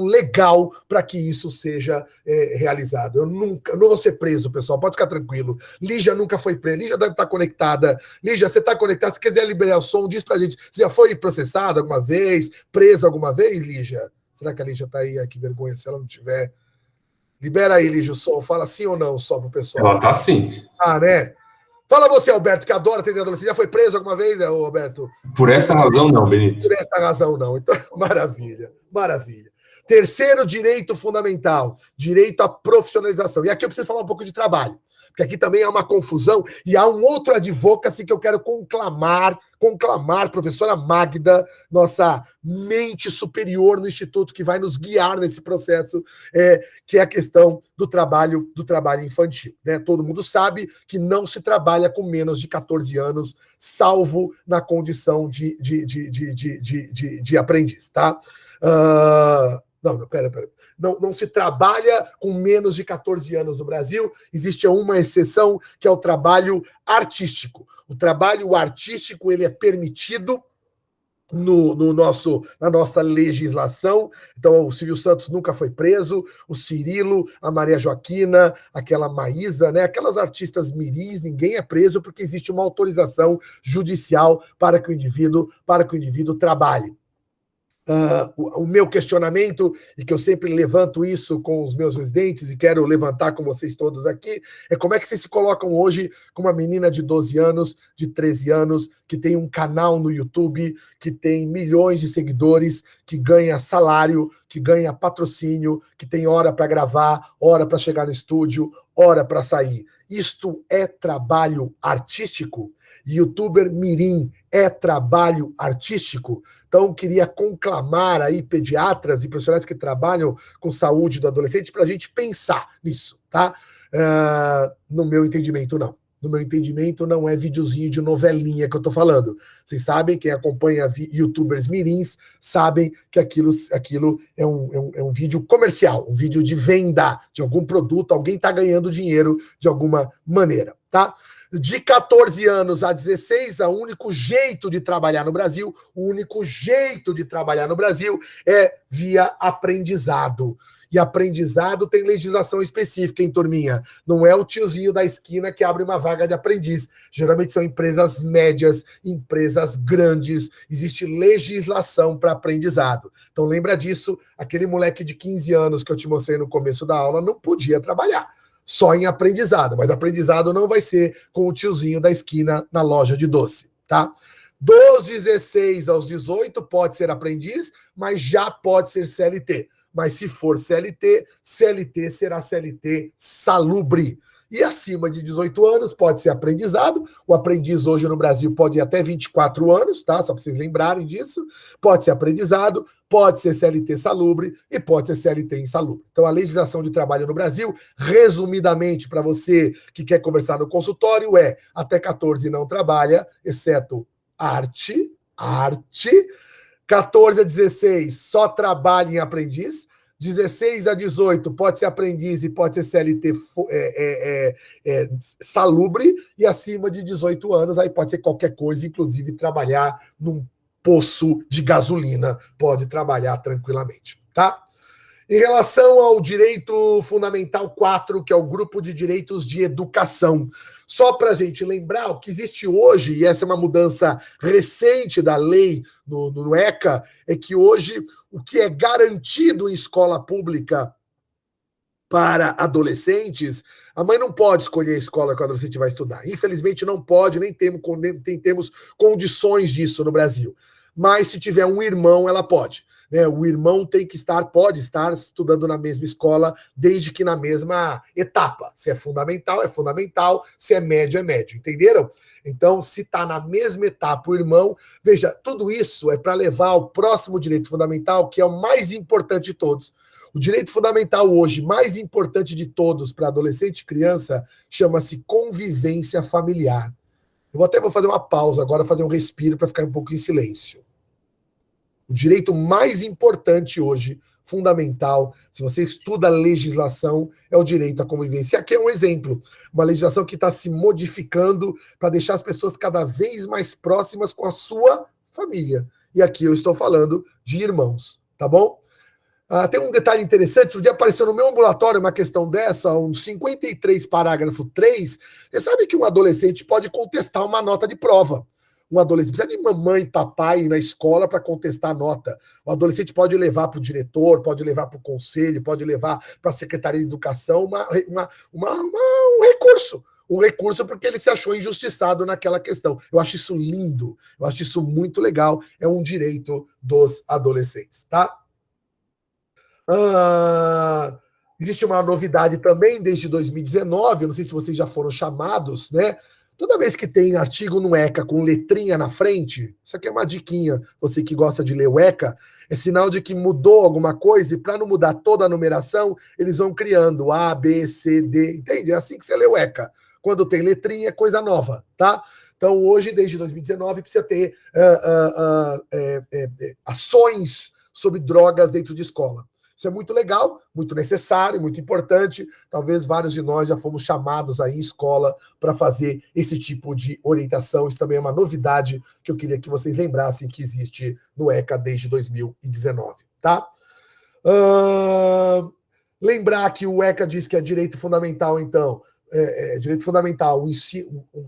legal para que isso seja realizado. Eu não vou ser preso, pessoal, pode ficar tranquilo. Lígia nunca foi presa, Lígia deve estar conectada. Lígia, você está conectada? Se quiser liberar o som, diz pra gente. Você já foi processada alguma vez? Presa alguma vez, Lígia? Será que a Lígia está aí? Ai, que vergonha se ela não tiver. Libera aí, Lígia, o som. Fala sim ou não só pro pessoal. Ela tá sim. Ah, né? Fala você, Alberto, que adora atender adolescente. Já foi preso alguma vez, Alberto? Por essa razão, não, Benito. Por essa razão, não. Então, maravilha, maravilha. Terceiro direito fundamental, direito à profissionalização. E aqui eu preciso falar um pouco de trabalho, porque aqui também há uma confusão e há um outro advocacy que eu quero conclamar, professora Magda, nossa mente superior no Instituto, que vai nos guiar nesse processo, que é a questão do trabalho infantil. Né? Todo mundo sabe que não se trabalha com menos de 14 anos, salvo na condição de aprendiz, tá? Pera. Não se trabalha com menos de 14 anos no Brasil. Existe uma exceção, que é o trabalho artístico. O trabalho artístico ele é permitido na nossa legislação. Então, o Silvio Santos nunca foi preso, o Cirilo, a Maria Joaquina, aquela Maísa, né? Aquelas artistas miris, ninguém é preso porque existe uma autorização judicial para que o indivíduo trabalhe. O meu questionamento, e que eu sempre levanto isso com os meus residentes e quero levantar com vocês todos aqui, é como é que vocês se colocam hoje com uma menina de 12 anos, de 13 anos, que tem um canal no YouTube, que tem milhões de seguidores, que ganha salário, que ganha patrocínio, que tem hora para gravar, hora para chegar no estúdio, hora para sair. Isto é trabalho artístico? YouTuber mirim é trabalho artístico? Então, queria conclamar aí pediatras e profissionais que trabalham com saúde do adolescente para a gente pensar nisso, tá? No meu entendimento, não. No meu entendimento, não é videozinho de novelinha que eu estou falando. Vocês sabem, quem acompanha youtubers mirins, sabem que aquilo é um vídeo comercial, um vídeo de venda de algum produto, alguém está ganhando dinheiro de alguma maneira, tá? De 14 anos a 16, o único jeito de trabalhar no Brasil é via aprendizado. E aprendizado tem legislação específica, hein, turminha? Não é o tiozinho da esquina que abre uma vaga de aprendiz. Geralmente são empresas médias, empresas grandes. Existe legislação para aprendizado. Então lembra disso, aquele moleque de 15 anos que eu te mostrei no começo da aula não podia trabalhar. Só em aprendizado, mas aprendizado não vai ser com o tiozinho da esquina na loja de doce, tá? Dos 16 aos 18 pode ser aprendiz, mas já pode ser CLT. Mas se for CLT, CLT será CLT salubre. E acima de 18 anos pode ser aprendizado. O aprendiz hoje no Brasil pode ir até 24 anos, tá? Só para vocês lembrarem disso. Pode ser aprendizado, pode ser CLT salubre e pode ser CLT insalubre. Então, a legislação de trabalho no Brasil, resumidamente, para você que quer conversar no consultório, é até 14 não trabalha, exceto arte, 14 a 16 só trabalha em aprendiz, 16 a 18 pode ser aprendiz e pode ser CLT salubre, e acima de 18 anos aí pode ser qualquer coisa, inclusive trabalhar num poço de gasolina, pode trabalhar tranquilamente, tá? Em relação ao direito fundamental 4, que é o grupo de direitos de educação, só para a gente lembrar, o que existe hoje, e essa é uma mudança recente da lei no ECA, é que hoje o que é garantido em escola pública para adolescentes, a mãe não pode escolher a escola que o adolescente vai estudar. Infelizmente não pode, nem temos condições disso no Brasil. Mas se tiver um irmão, ela pode. Né? O irmão pode estar estudando na mesma escola, desde que na mesma etapa. Se é fundamental, se é médio, entenderam? Então, se está na mesma etapa o irmão, veja, tudo isso é para levar ao próximo direito fundamental, que é o mais importante de todos. O direito fundamental hoje, mais importante de todos para adolescente e criança, chama-se convivência familiar. Eu vou fazer uma pausa agora, fazer um respiro para ficar um pouco em silêncio. O direito mais importante hoje, fundamental, se você estuda a legislação, é o direito à convivência. Aqui é um exemplo, uma legislação que está se modificando para deixar as pessoas cada vez mais próximas com a sua família. E aqui eu estou falando de irmãos, tá bom? Tem um detalhe interessante, outro dia apareceu no meu ambulatório uma questão dessa, um 53 parágrafo 3, você sabe que um adolescente pode contestar uma nota de prova. Um adolescente precisa de mamãe e papai na escola para contestar a nota. O adolescente pode levar para o diretor, pode levar para o conselho, pode levar para a Secretaria de Educação um recurso. Um recurso porque ele se achou injustiçado naquela questão. Eu acho isso lindo, eu acho isso muito legal. É um direito dos adolescentes, tá? Existe uma novidade também desde 2019, não sei se vocês já foram chamados, né? Toda vez que tem artigo no ECA com letrinha na frente, isso aqui é uma diquinha, você que gosta de ler o ECA, é sinal de que mudou alguma coisa, e para não mudar toda a numeração, eles vão criando A, B, C, D, entende? É assim que você lê o ECA. Quando tem letrinha, é coisa nova, tá? Então, hoje, desde 2019, precisa ter ações sobre drogas dentro de escola. Isso é muito legal, muito necessário, muito importante. Talvez vários de nós já fomos chamados aí em escola para fazer esse tipo de orientação. Isso também é uma novidade que eu queria que vocês lembrassem que existe no ECA desde 2019, tá? Lembrar que o ECA diz que é direito fundamental, então, direito fundamental, o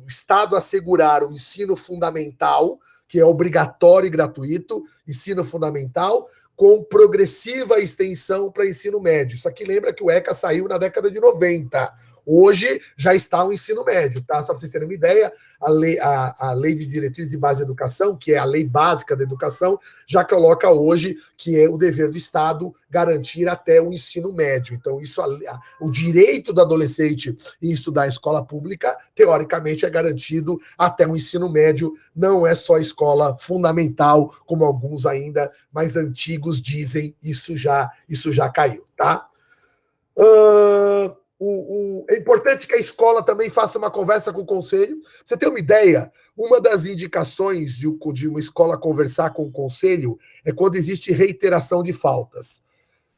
Estado assegurar o ensino fundamental, que é obrigatório e gratuito, ensino fundamental, com progressiva extensão para ensino médio. Isso aqui lembra que o ECA saiu na década de 90. Hoje já está o ensino médio, tá? Só para vocês terem uma ideia, a lei de diretrizes e base da educação, que é a lei básica da educação, já coloca hoje que é o dever do Estado garantir até o ensino médio. Então, isso, o direito do adolescente em estudar em escola pública, teoricamente, é garantido até o ensino médio. Não é só escola fundamental, como alguns ainda mais antigos dizem, isso já caiu, tá? É importante que a escola também faça uma conversa com o conselho. Pra você ter uma ideia, uma das indicações de uma escola conversar com o conselho é quando existe reiteração de faltas.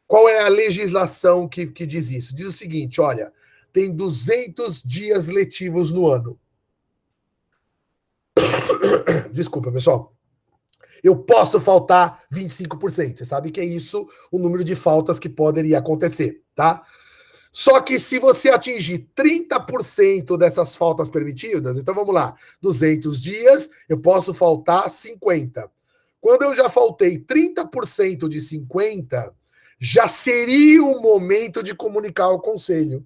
Qual é a legislação que diz isso? Diz o seguinte, olha, tem 200 dias letivos no ano. Desculpa, pessoal. Eu posso faltar 25%. Você sabe que é isso o número de faltas que poderia acontecer, tá? Só que se você atingir 30% dessas faltas permitidas, então vamos lá, 200 dias, eu posso faltar 50. Quando eu já faltei 30% de 50, já seria o momento de comunicar ao conselho.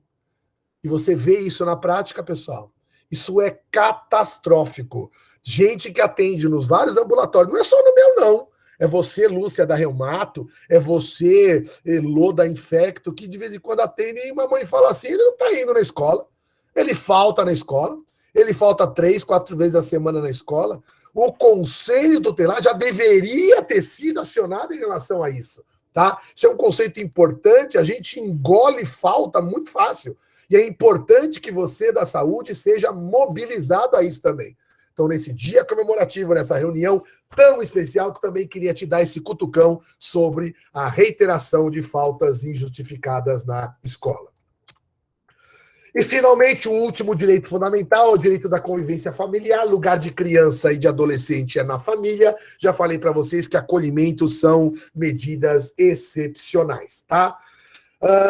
E você vê isso na prática, pessoal. Isso é catastrófico. Gente que atende nos vários ambulatórios, não é só no meu, não. É você, Lúcia, da Reumato, é você, Elô, da Infecto, que de vez em quando atende e mamãe fala assim, ele não está indo na escola, ele falta na escola, ele falta 3, 4 vezes a semana na escola. O conselho tutelar já deveria ter sido acionado em relação a isso, tá? Isso é um conceito importante, a gente engole falta muito fácil. E é importante que você da saúde seja mobilizado a isso também. Então, nesse dia comemorativo, nessa reunião tão especial, que também queria te dar esse cutucão sobre a reiteração de faltas injustificadas na escola. E, finalmente, o último direito fundamental, o direito da convivência familiar. Lugar de criança e de adolescente é na família. Já falei para vocês que acolhimentos são medidas excepcionais, tá?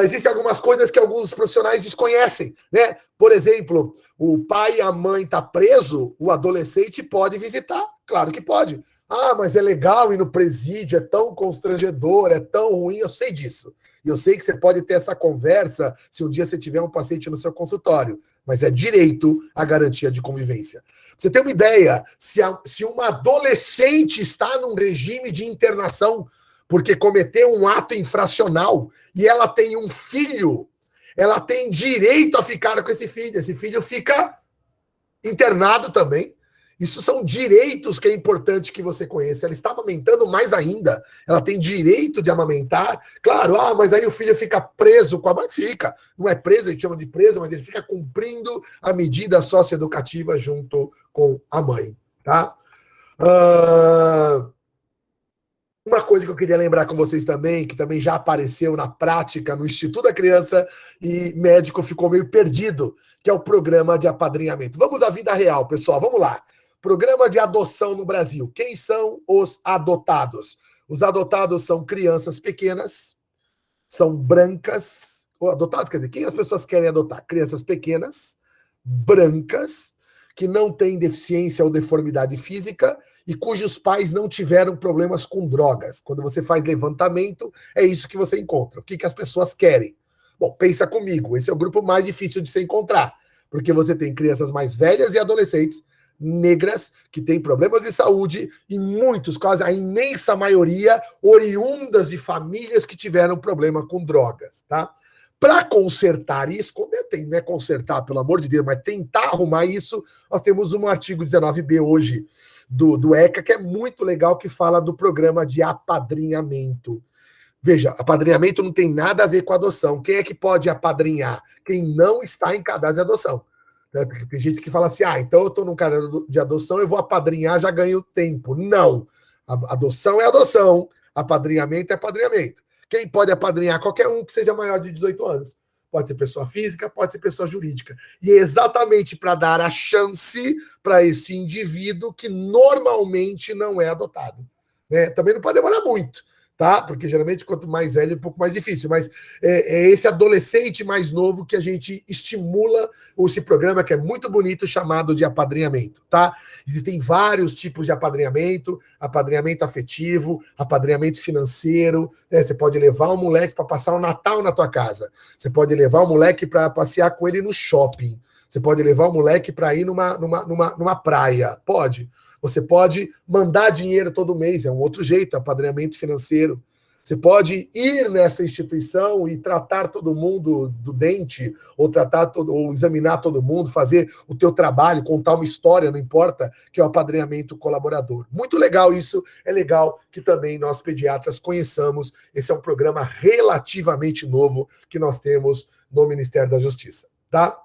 Existem algumas coisas que alguns profissionais desconhecem, né? Por exemplo, o pai e a mãe tá preso, o adolescente pode visitar? Claro que pode. Ah, mas é legal ir no presídio, é tão constrangedor, é tão ruim, eu sei disso. E eu sei que você pode ter essa conversa se um dia você tiver um paciente no seu consultório, mas é direito à garantia de convivência. Pra você ter uma ideia, se uma adolescente está num regime de internação porque cometeu um ato infracional e ela tem um filho, ela tem direito a ficar com esse filho. Esse filho fica internado também. Isso são direitos que é importante que você conheça. Ela está amamentando mais ainda. Ela tem direito de amamentar. Claro, mas aí o filho fica preso com a mãe. Fica. Não é preso, a gente chama de preso, mas ele fica cumprindo a medida socioeducativa junto com a mãe. Tá? Uma coisa que eu queria lembrar com vocês também, que também já apareceu na prática no Instituto da Criança e médico ficou meio perdido, que é o programa de apadrinhamento. Vamos à vida real, pessoal, vamos lá. Programa de adoção no Brasil. Quem são os adotados? Os adotados são crianças pequenas, são brancas, ou adotados, quer dizer, quem as pessoas querem adotar? Crianças pequenas, brancas, que não têm deficiência ou deformidade física e cujos pais não tiveram problemas com drogas. Quando você faz levantamento, é isso que você encontra. O que as pessoas querem? Bom, pensa comigo, esse é o grupo mais difícil de se encontrar, porque você tem crianças mais velhas e adolescentes negras que têm problemas de saúde e muitos, quase a imensa maioria, oriundas de famílias que tiveram problema com drogas, tá? Para consertar isso, não é consertar, pelo amor de Deus, mas tentar arrumar isso, nós temos um artigo 19b hoje do ECA, que é muito legal, que fala do programa de apadrinhamento. Veja, apadrinhamento não tem nada a ver com adoção. Quem é que pode apadrinhar? Quem não está em cadastro de adoção. Tem gente que fala assim, então eu estou num cadastro de adoção, eu vou apadrinhar, já ganho tempo. Não. Adoção é adoção, apadrinhamento é apadrinhamento. Quem pode apadrinhar? Qualquer um que seja maior de 18 anos. Pode ser pessoa física, pode ser pessoa jurídica. E é exatamente para dar a chance para esse indivíduo que normalmente não é adotado. Né? Também não pode demorar muito, tá? Porque geralmente quanto mais velho, um pouco mais difícil. Mas é esse adolescente mais novo que a gente estimula esse programa, que é muito bonito, chamado de apadrinhamento, tá? Existem vários tipos de apadrinhamento afetivo, apadrinhamento financeiro, né? Você pode levar um moleque para passar o Natal na tua casa, você pode levar o moleque para passear com ele no shopping, você pode levar o moleque para ir numa praia, pode. Você pode mandar dinheiro todo mês, é um outro jeito, apadrinhamento financeiro. Você pode ir nessa instituição e tratar todo mundo do dente, ou examinar todo mundo, fazer o teu trabalho, contar uma história, não importa, que é o apadrinhamento colaborador. Muito legal isso, é legal que também nós pediatras conheçamos. Esse é um programa relativamente novo que nós temos no Ministério da Justiça, tá?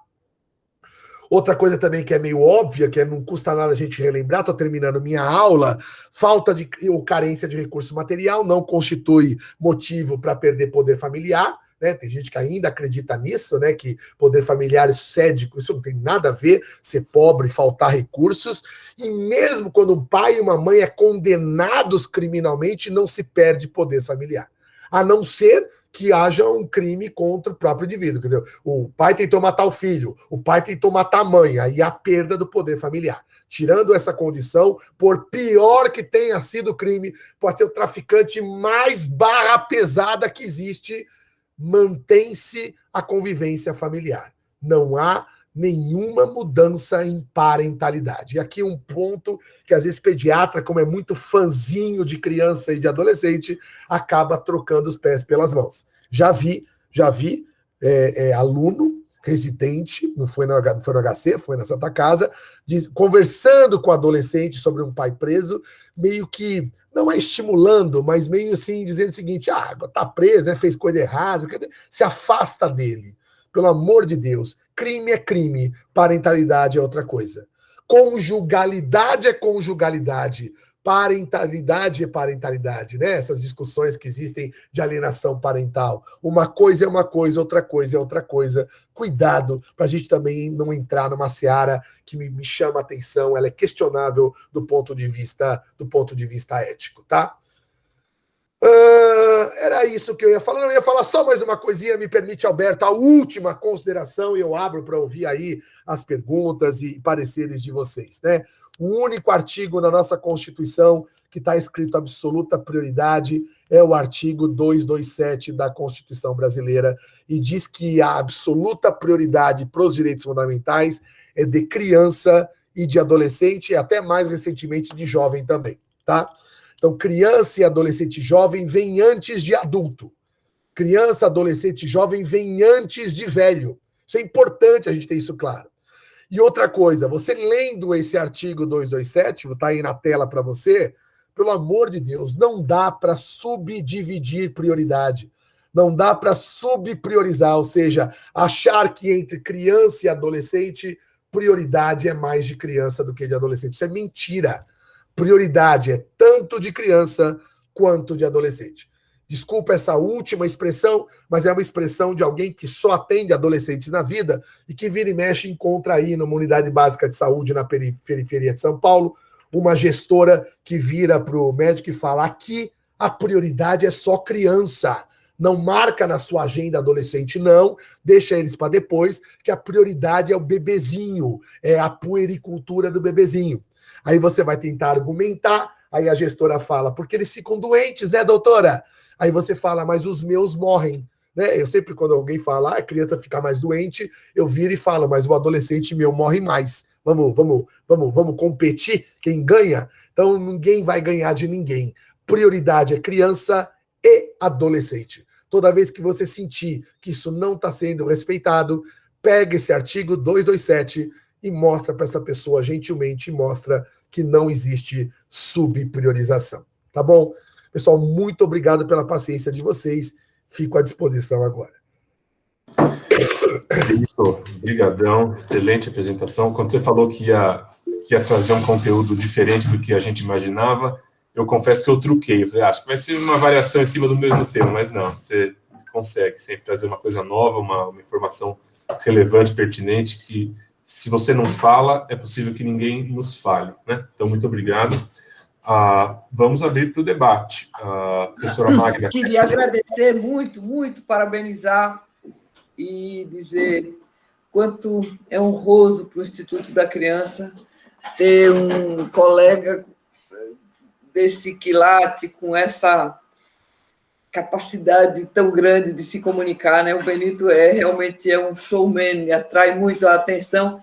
Outra coisa também que é meio óbvia, que não custa nada a gente relembrar, estou terminando minha aula, falta ou carência de recurso material não constitui motivo para perder poder familiar, né? Tem gente que ainda acredita nisso, né? Que poder familiar cede, isso não tem nada a ver, ser pobre, faltar recursos. E mesmo quando um pai e uma mãe é condenados criminalmente, não se perde poder familiar. A não ser que haja um crime contra o próprio indivíduo. Quer dizer, o pai tentou matar o filho, o pai tentou matar a mãe, aí há a perda do poder familiar. Tirando essa condição, por pior que tenha sido o crime, pode ser o traficante mais barra pesada que existe, mantém-se a convivência familiar. Não há nenhuma mudança em parentalidade. E aqui um ponto que às vezes pediatra, como é muito fãzinho de criança e de adolescente, acaba trocando os pés pelas mãos. Já vi aluno residente, não foi no HC, foi na Santa Casa, conversando com o adolescente sobre um pai preso, meio que, não é estimulando, mas meio assim, dizendo o seguinte, tá preso, fez coisa errada, se afasta dele. Pelo amor de Deus, crime é crime, parentalidade é outra coisa. Conjugalidade é conjugalidade, parentalidade é parentalidade, né? Essas discussões que existem de alienação parental. Uma coisa é uma coisa, outra coisa é outra coisa. Cuidado para a gente também não entrar numa seara que me chama a atenção, ela é questionável do ponto de vista ético, tá? Era isso que eu ia falar. Eu ia falar só mais uma coisinha, me permite, Alberto, a última consideração, e eu abro para ouvir aí as perguntas e pareceres de vocês, né? O único artigo na nossa Constituição que está escrito absoluta prioridade é o artigo 227 da Constituição brasileira, e diz que a absoluta prioridade para os direitos fundamentais é de criança e de adolescente, e até mais recentemente de jovem também, tá? Então, criança e adolescente jovem vem antes de adulto. Criança, adolescente jovem vem antes de velho. Isso é importante a gente ter isso claro. E outra coisa, você lendo esse artigo 227, está aí na tela para você, pelo amor de Deus, não dá para subdividir prioridade. Não dá para subpriorizar, ou seja, achar que entre criança e adolescente, prioridade é mais de criança do que de adolescente. Isso é mentira. Prioridade é tanto de criança quanto de adolescente. Desculpa essa última expressão, mas é uma expressão de alguém que só atende adolescentes na vida e que vira e mexe encontra aí numa unidade básica de saúde na periferia de São Paulo, uma gestora que vira para o médico e fala: aqui a prioridade é só criança. Não marca na sua agenda adolescente, não. Deixa eles para depois, que a prioridade é o bebezinho, é a puericultura do bebezinho. Aí você vai tentar argumentar, aí a gestora fala, porque eles ficam doentes, né, doutora? Aí você fala, mas os meus morrem, né? Eu sempre, quando alguém fala, a criança fica mais doente, eu viro e falo, mas o adolescente meu morre mais. Vamos competir, quem ganha? Então ninguém vai ganhar de ninguém. Prioridade é criança e adolescente. Toda vez que você sentir que isso não está sendo respeitado, pega esse artigo 227 e mostra para essa pessoa, gentilmente, mostra que não existe subpriorização. Tá bom? Pessoal, muito obrigado pela paciência de vocês. Fico à disposição agora. Vitor, brigadão, excelente apresentação. Quando você falou que ia trazer um conteúdo diferente do que a gente imaginava, eu confesso que eu truquei. Eu falei, acho que vai ser uma variação em cima do mesmo tema, mas não, você consegue sempre trazer uma coisa nova, uma informação relevante, pertinente, que se você não fala, é possível que ninguém nos fale, né? Então, muito obrigado. Vamos abrir para o debate. Professora Magda. Queria agradecer muito, parabenizar e dizer quanto é honroso para o Instituto da Criança ter um colega desse quilate, com essa capacidade tão grande de se comunicar, né? O Benito realmente é um showman, atrai muito a atenção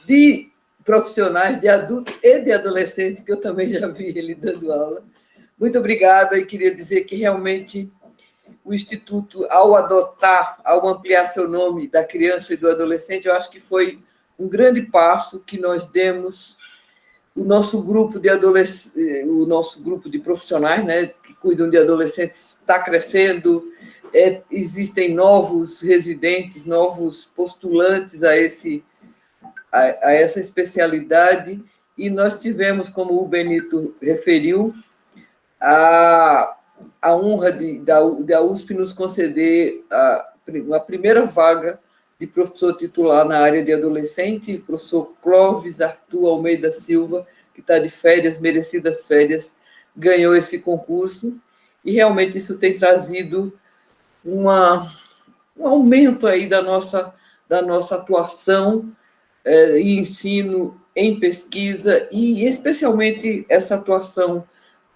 de profissionais, de adultos e de adolescentes, que eu também já vi ele dando aula. Muito obrigada, e queria dizer que realmente o Instituto, ao ampliar seu nome da criança e do adolescente, eu acho que foi um grande passo que nós demos. O nosso grupo de profissionais, né, que cuidam de adolescentes, está crescendo, existem novos residentes, novos postulantes a essa especialidade, e nós tivemos, como o Benito referiu, a honra da USP nos conceder a primeira vaga de professor titular na área de adolescente, o professor Clóvis Arthur Almeida Silva, que está de férias, merecidas férias, ganhou esse concurso, e realmente isso tem trazido um aumento aí da nossa atuação em ensino, em pesquisa, e especialmente essa atuação,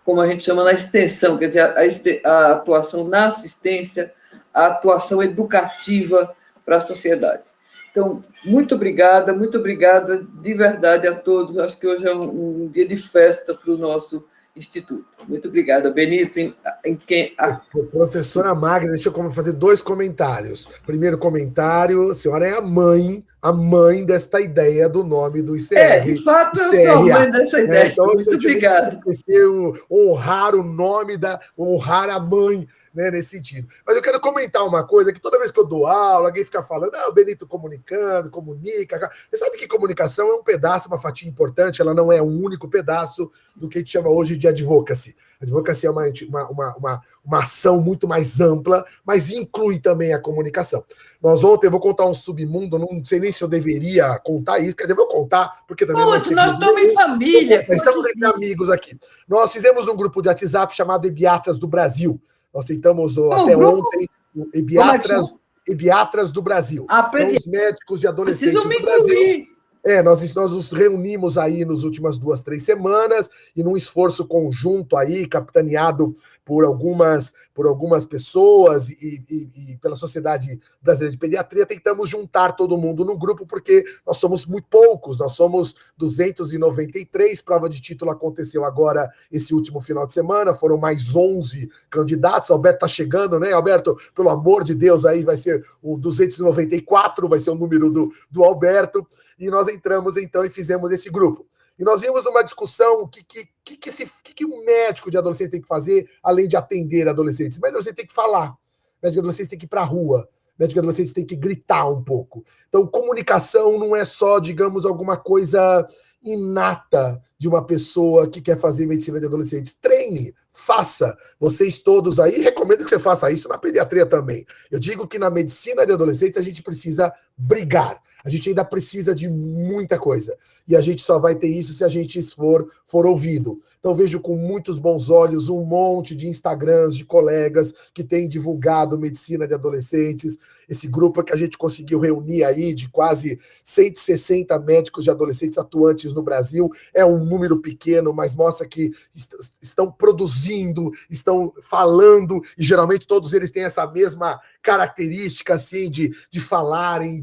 como a gente chama, na extensão, quer dizer, a atuação na assistência, a atuação educativa para a sociedade. Então, muito obrigada de verdade a todos. Acho que hoje é um dia de festa para o nosso Instituto. Muito obrigada, Benito. Professora Magda, deixa eu fazer 2 comentários. Primeiro comentário, a senhora é a mãe desta ideia do nome do ICR. De fato, eu sou a mãe dessa ideia. Então, muito obrigada. Honrar o nome, honrar a mãe, né, nesse sentido. Mas eu quero comentar uma coisa, que toda vez que eu dou aula, alguém fica falando, o Benito comunicando, comunica. Você sabe que comunicação é um pedaço, uma fatia importante, ela não é um único pedaço do que a gente chama hoje de advocacy. Advocacy é uma ação muito mais ampla, mas inclui também a comunicação. Ontem eu vou contar um submundo, não sei nem se eu deveria contar isso, quer dizer, eu vou contar, porque também nós estamos em família. Estamos entre amigos aqui. Nós fizemos um grupo de WhatsApp chamado Ebiatras do Brasil. Nós tentamos até ontem o Ebiatras do Brasil. São os médicos de adolescentes do Brasil. Nós nos reunimos aí nas últimas 2, 3 semanas e num esforço conjunto aí, capitaneado por algumas pessoas e pela Sociedade Brasileira de Pediatria, tentamos juntar todo mundo no grupo, porque nós somos muito poucos, nós somos 293, prova de título aconteceu agora esse último final de semana, foram mais 11 candidatos, Alberto está chegando, né, Alberto? Pelo amor de Deus, aí vai ser o 294, vai ser o número do Alberto, e nós entramos então e fizemos esse grupo. E nós vimos uma discussão, o que um médico de adolescente tem que fazer, além de atender adolescentes? O médico de adolescente tem que falar, o médico de adolescente tem que ir para a rua, o médico de adolescente tem que gritar um pouco. Então, comunicação não é só, digamos, alguma coisa inata de uma pessoa que quer fazer medicina de adolescentes. Treine, faça. Vocês todos aí, recomendo que você faça isso na pediatria também. Eu digo que na medicina de adolescentes a gente precisa brigar. A gente ainda precisa de muita coisa. E a gente só vai ter isso se a gente for ouvido. Então, vejo com muitos bons olhos um monte de Instagrams de colegas que têm divulgado medicina de adolescentes. Esse grupo que a gente conseguiu reunir aí de quase 160 médicos de adolescentes atuantes no Brasil. É um número pequeno, mas mostra que estão produzindo, estão falando, e geralmente todos eles têm essa mesma característica assim, de falarem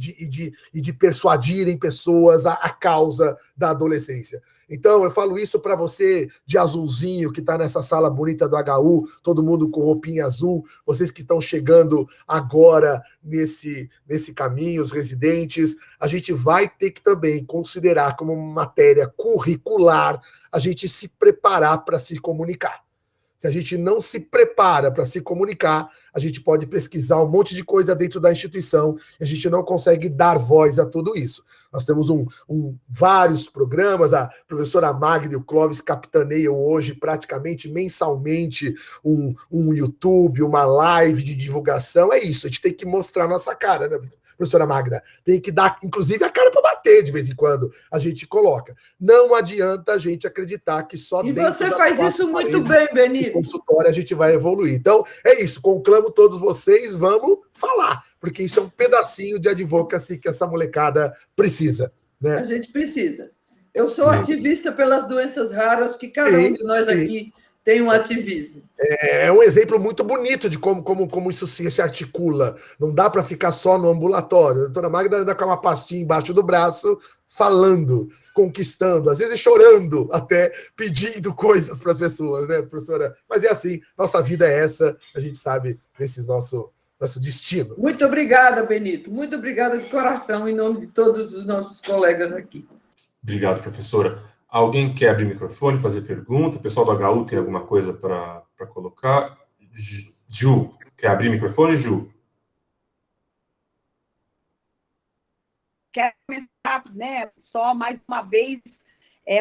e de persuadirem pessoas à causa da adolescência. Então, eu falo isso para você de azulzinho, que está nessa sala bonita do HU, todo mundo com roupinha azul, vocês que estão chegando agora nesse caminho, os residentes, a gente vai ter que também considerar como matéria curricular a gente se preparar para se comunicar. Se a gente não se prepara para se comunicar, a gente pode pesquisar um monte de coisa dentro da instituição e a gente não consegue dar voz a tudo isso. Nós temos vários programas, a professora Magda e o Clóvis capitaneiam hoje praticamente mensalmente um YouTube, uma live de divulgação. É isso, a gente tem que mostrar a nossa cara, né, professora Magda? Tem que dar, inclusive, a cara para bater de vez em quando a gente coloca. Não adianta a gente acreditar que só e dentro você faz isso muito bem, Benito. Consultório a gente vai evoluir. Então, é isso. Conclamo todos vocês, vamos falar, porque isso é um pedacinho de advocacy que essa molecada precisa. Né? A gente precisa. Eu sou ativista pelas doenças raras, que cada um de nós aqui tem um ativismo. É um exemplo muito bonito de como isso se articula. Não dá para ficar só no ambulatório. A doutora Magda anda com uma pastinha embaixo do braço, falando, conquistando, às vezes chorando, até pedindo coisas para as pessoas, né, professora? Mas é assim, nossa vida é essa, a gente sabe desse nosso destino. Muito obrigada, Benito. Muito obrigada de coração, em nome de todos os nossos colegas aqui. Obrigado, professora. Alguém quer abrir o microfone, fazer pergunta? O pessoal do HU tem alguma coisa para colocar? Ju, quer abrir o microfone, Ju? Quero começar, né, só mais uma vez,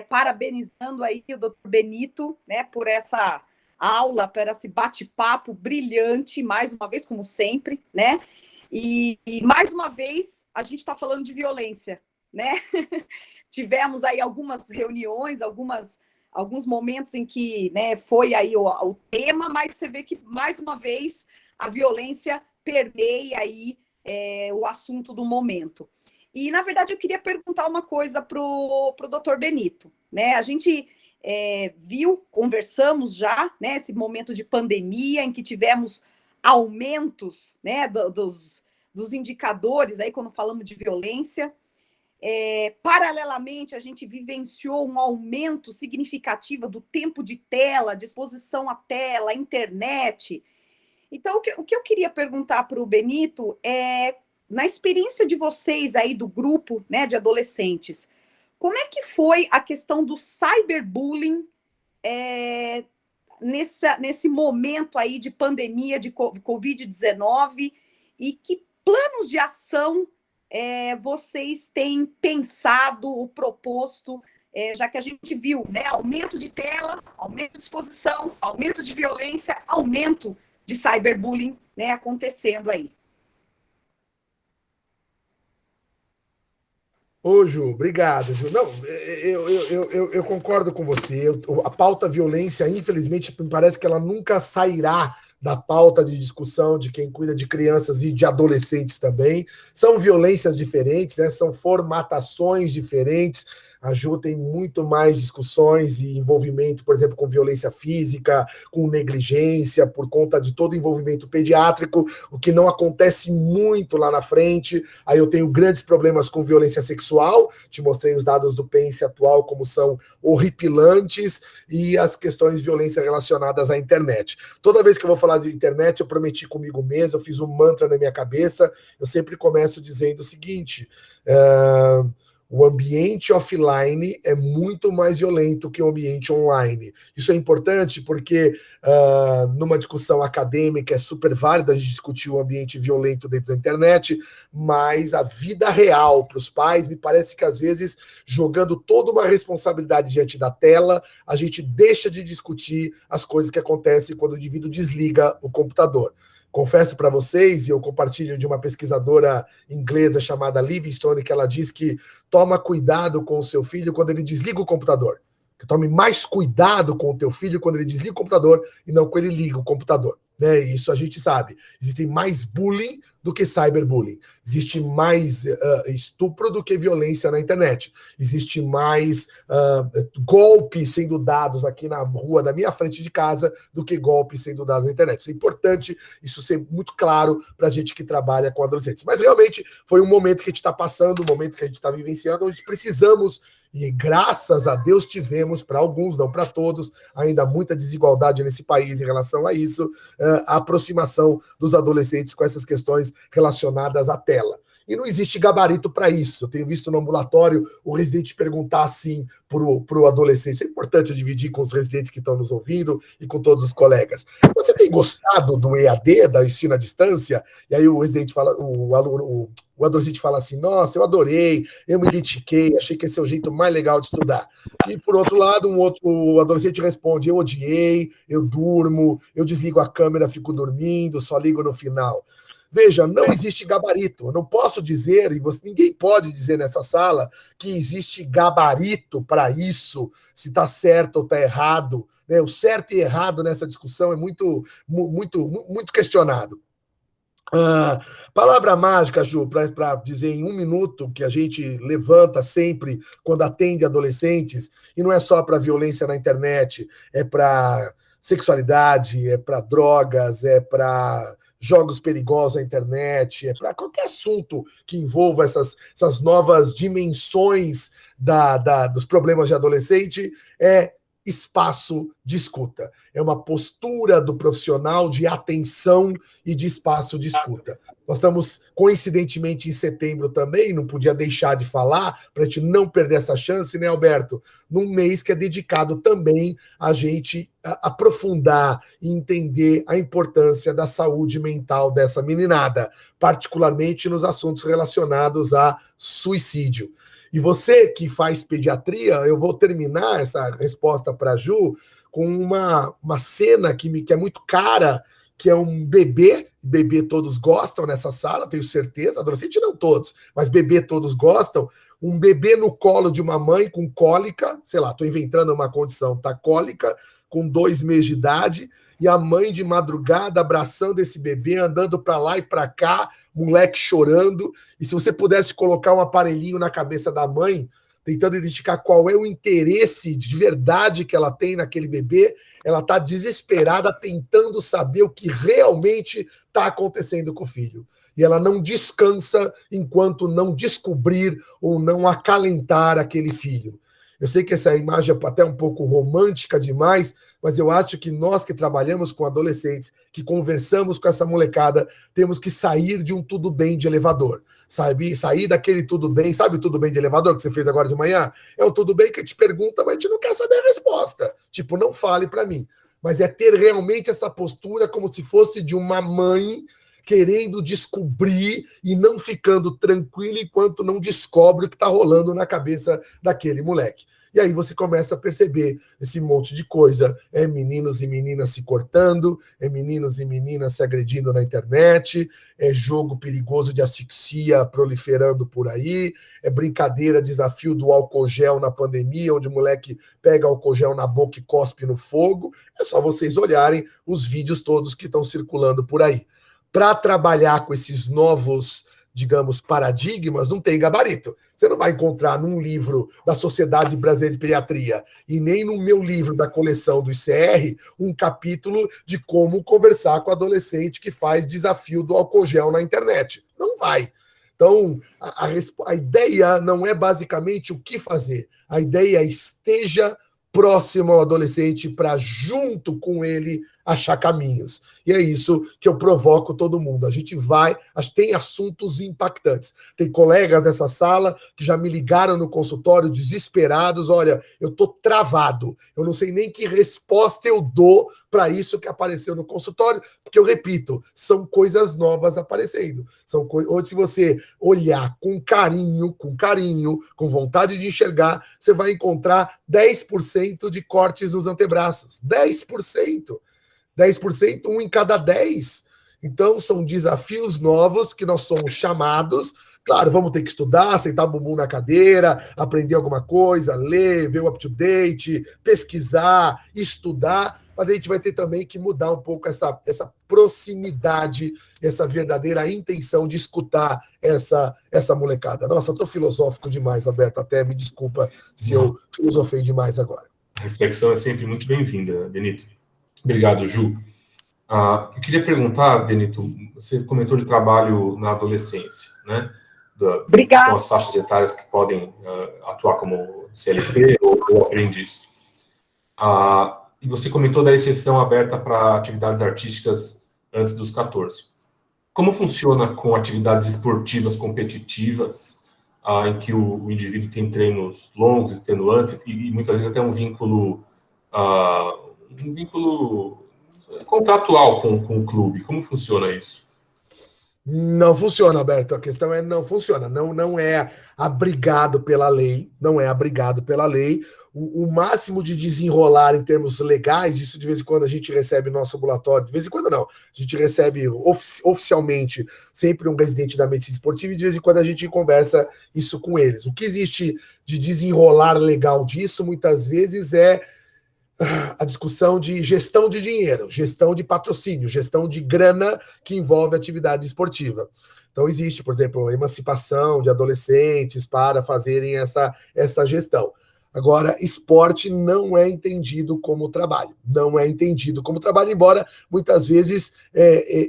parabenizando aí o doutor Benito, né, por essa aula, por esse bate-papo brilhante, mais uma vez, como sempre, né? E mais uma vez, a gente está falando de violência, né? Tivemos aí algumas reuniões, alguns momentos em que, né, foi aí o tema, mas você vê que, mais uma vez, a violência permeia aí o assunto do momento. E, na verdade, eu queria perguntar uma coisa para o doutor Benito, né? A gente conversamos já, né, esse momento de pandemia em que tivemos aumentos, né, dos indicadores aí quando falamos de violência. Paralelamente, a gente vivenciou um aumento significativo do tempo de tela, de exposição à tela, internet. Então, o que eu queria perguntar para o Benito é, na experiência de vocês aí do grupo, né, de adolescentes, como é que foi a questão do cyberbullying nesse momento aí de pandemia de Covid-19 e que planos de ação vocês têm pensado ou proposto, já que a gente viu, né, aumento de tela, aumento de exposição, aumento de violência, aumento de cyberbullying, né, acontecendo aí. Ô, Ju, obrigado, Ju. Não, eu concordo com você. A pauta violência, infelizmente, me parece que ela nunca sairá da pauta de discussão de quem cuida de crianças e de adolescentes também. São violências diferentes, né? São formatações diferentes. A Ju tem muito mais discussões e envolvimento, por exemplo, com violência física, com negligência, por conta de todo o envolvimento pediátrico, o que não acontece muito lá na frente. Aí eu tenho grandes problemas com violência sexual, te mostrei os dados do PENSE atual, como são horripilantes, e as questões de violência relacionadas à internet. Toda vez que eu vou falar de internet, eu prometi comigo mesmo, eu fiz um mantra na minha cabeça, eu sempre começo dizendo o seguinte... O ambiente offline é muito mais violento que o ambiente online. Isso é importante porque numa discussão acadêmica é super válido a gente discutir o ambiente violento dentro da internet, mas a vida real para os pais, me parece que às vezes, jogando toda uma responsabilidade diante da tela, a gente deixa de discutir as coisas que acontecem quando o indivíduo desliga o computador. Confesso para vocês, e eu compartilho de uma pesquisadora inglesa chamada Livingstone, que ela diz que toma cuidado com o seu filho quando ele desliga o computador. Que tome mais cuidado com o teu filho quando ele desliga o computador e não quando ele liga o computador. Né? Isso a gente sabe. Existe mais bullying do que cyberbullying. Existe mais estupro do que violência na internet. Existe mais golpes sendo dados aqui na rua da minha frente de casa do que golpes sendo dados na internet. Isso é importante, isso ser muito claro para a gente que trabalha com adolescentes. Mas realmente foi um momento que a gente está passando, um momento que a gente está vivenciando, onde precisamos, e graças a Deus tivemos, para alguns, não para todos, ainda muita desigualdade nesse país em relação a isso, a aproximação dos adolescentes com essas questões relacionadas à tela. E não existe gabarito para isso. Eu tenho visto no ambulatório o residente perguntar assim para o adolescente. Isso é importante eu dividir com os residentes que estão nos ouvindo e com todos os colegas. Você tem gostado do EAD, da ensino à distância? E aí o residente fala, o adolescente fala assim, nossa, eu adorei, eu me identifiquei, achei que esse é o jeito mais legal de estudar. E, por outro lado, o adolescente responde, eu odiei, eu durmo, eu desligo a câmera, fico dormindo, só ligo no final. Veja, não existe gabarito. Eu não posso dizer, e ninguém pode dizer nessa sala, que existe gabarito para isso, se está certo ou está errado. Né? O certo e errado nessa discussão é muito questionado. Palavra mágica, Ju, para dizer em um minuto que a gente levanta sempre quando atende adolescentes, e não é só para violência na internet, é para sexualidade, é para drogas, é para jogos perigosos na internet, é para qualquer assunto que envolva essas novas dimensões dos problemas de adolescente, é espaço de escuta. É uma postura do profissional de atenção e de espaço de escuta. Nós estamos, coincidentemente, em setembro também, não podia deixar de falar, para a gente não perder essa chance, né, Alberto? Num mês que é dedicado também a gente aprofundar e entender a importância da saúde mental dessa meninada, particularmente nos assuntos relacionados a suicídio. E você que faz pediatria, eu vou terminar essa resposta para a Ju com uma cena que é muito cara, que é um bebê bebê todos gostam nessa sala, tenho certeza, adolescente não todos, mas bebê todos gostam, um bebê no colo de uma mãe com cólica, sei lá, estou inventando uma condição, tá cólica, com 2 meses de idade, e a mãe de madrugada abraçando esse bebê, andando para lá e para cá, moleque chorando, e se você pudesse colocar um aparelhinho na cabeça da mãe, tentando identificar qual é o interesse de verdade que ela tem naquele bebê, ela está desesperada tentando saber o que realmente está acontecendo com o filho. E ela não descansa enquanto não descobrir ou não acalentar aquele filho. Eu sei que essa imagem é até um pouco romântica demais, mas eu acho que nós que trabalhamos com adolescentes, que conversamos com essa molecada, temos que sair de um tudo bem de elevador. Sabe? Sair daquele tudo bem, sabe o tudo bem de elevador que você fez agora de manhã? É o tudo bem que te pergunta, mas a gente não quer saber a resposta. Tipo, não fale para mim. Mas é ter realmente essa postura como se fosse de uma mãe querendo descobrir e não ficando tranquila enquanto não descobre o que está rolando na cabeça daquele moleque. E aí você começa a perceber esse monte de coisa. É meninos e meninas se cortando, é meninos e meninas se agredindo na internet, é jogo perigoso de asfixia proliferando por aí, é brincadeira, desafio do álcool gel na pandemia, onde o moleque pega álcool gel na boca e cospe no fogo. É só vocês olharem os vídeos todos que estão circulando por aí. Para trabalhar com esses novos, digamos, paradigmas, não tem gabarito. Você não vai encontrar num livro da Sociedade Brasileira de Pediatria e nem no meu livro da coleção do ICR um capítulo de como conversar com adolescente que faz desafio do álcool gel na internet. Não vai. Então, a ideia não é basicamente o que fazer. A ideia é esteja próximo ao adolescente para, junto com ele, achar caminhos. E é isso que eu provoco todo mundo. A gente vai, tem assuntos impactantes. Tem colegas nessa sala que já me ligaram no consultório desesperados, olha, eu estou travado, eu não sei nem que resposta eu dou para isso que apareceu no consultório, porque eu repito, são coisas novas aparecendo. Ou se você olhar com carinho, com vontade de enxergar, você vai encontrar 10% de cortes nos antebraços. 10%. 10%, 1 em cada 10. Então, são desafios novos que nós somos chamados. Claro, vamos ter que estudar, sentar o bumbum na cadeira, aprender alguma coisa, ler, ver o up-to-date, pesquisar, estudar, mas a gente vai ter também que mudar um pouco essa proximidade, essa verdadeira intenção de escutar essa molecada. Nossa, eu estou filosófico demais, Alberto, até me desculpa se eu filosofei demais agora. A reflexão é sempre muito bem-vinda, Benito. Obrigado, Ju. Eu queria perguntar, Benito, você comentou de trabalho na adolescência, né? Que são as faixas etárias que podem atuar como CLT ou aprendiz. E você comentou da exceção aberta para atividades artísticas antes dos 14. Como funciona com atividades esportivas competitivas, em que o indivíduo tem treinos longos, extenuantes, e muitas vezes até um vínculo contratual com o clube? Como funciona isso? Não funciona, Alberto. A questão é não funciona. Não é abrigado pela lei. Não é abrigado pela lei. O máximo de desenrolar em termos legais, isso de vez em quando a gente recebe no nosso ambulatório, de vez em quando não, a gente recebe oficialmente sempre um residente da medicina esportiva e de vez em quando a gente conversa isso com eles. O que existe de desenrolar legal disso, muitas vezes, é a discussão de gestão de dinheiro, gestão de patrocínio, gestão de grana que envolve atividade esportiva. Então, existe, por exemplo, a emancipação de adolescentes para fazerem essa gestão. Agora, esporte não é entendido como trabalho. Não é entendido como trabalho, embora muitas vezes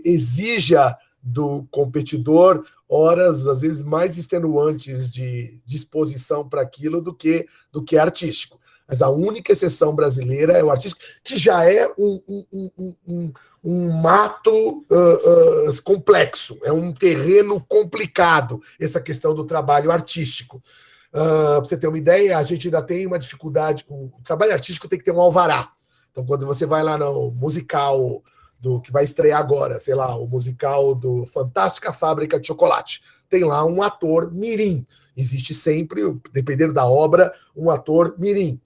exija do competidor horas, às vezes, mais extenuantes de disposição para aquilo do que artístico. Mas a única exceção brasileira é o artístico, que já é um mato complexo, é um terreno complicado, essa questão do trabalho artístico. Para você ter uma ideia, a gente ainda tem uma dificuldade. O trabalho artístico tem que ter um alvará. Então, quando você vai lá no musical do que vai estrear agora, sei lá, o musical do Fantástica Fábrica de Chocolate, tem lá um ator mirim. Existe sempre, dependendo da obra, um ator mirim.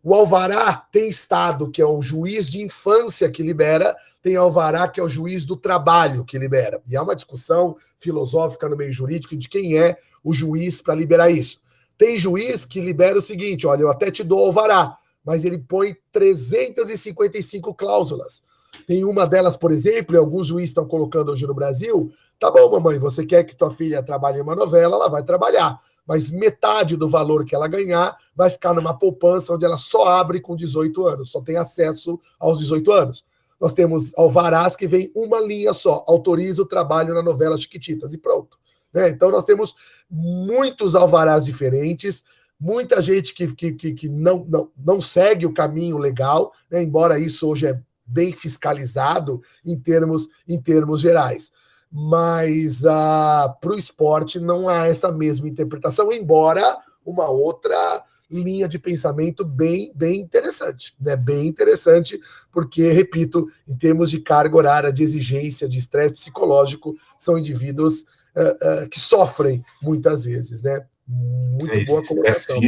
O alvará tem estado, que é o juiz de infância que libera, tem alvará, que é o juiz do trabalho que libera. E há uma discussão filosófica no meio jurídico de quem é o juiz para liberar isso. Tem juiz que libera o seguinte, olha, eu até te dou alvará, mas ele põe 355 cláusulas. Tem uma delas, por exemplo, e alguns juízes estão colocando hoje no Brasil, tá bom, mamãe, você quer que tua filha trabalhe em uma novela, ela vai trabalhar, mas metade do valor que ela ganhar vai ficar numa poupança onde ela só abre com 18 anos, só tem acesso aos 18 anos. Nós temos alvarás que vem uma linha só, autoriza o trabalho na novela Chiquititas e pronto. Né? Então nós temos muitos alvarás diferentes, muita gente que não segue o caminho legal, né? Embora isso hoje é bem fiscalizado em termos gerais. Mas para o esporte não há essa mesma interpretação, embora uma outra linha de pensamento bem interessante, né? Bem interessante, porque, repito, em termos de carga horária, de exigência, de estresse psicológico, são indivíduos que sofrem muitas vezes, né? Muito boa colocação.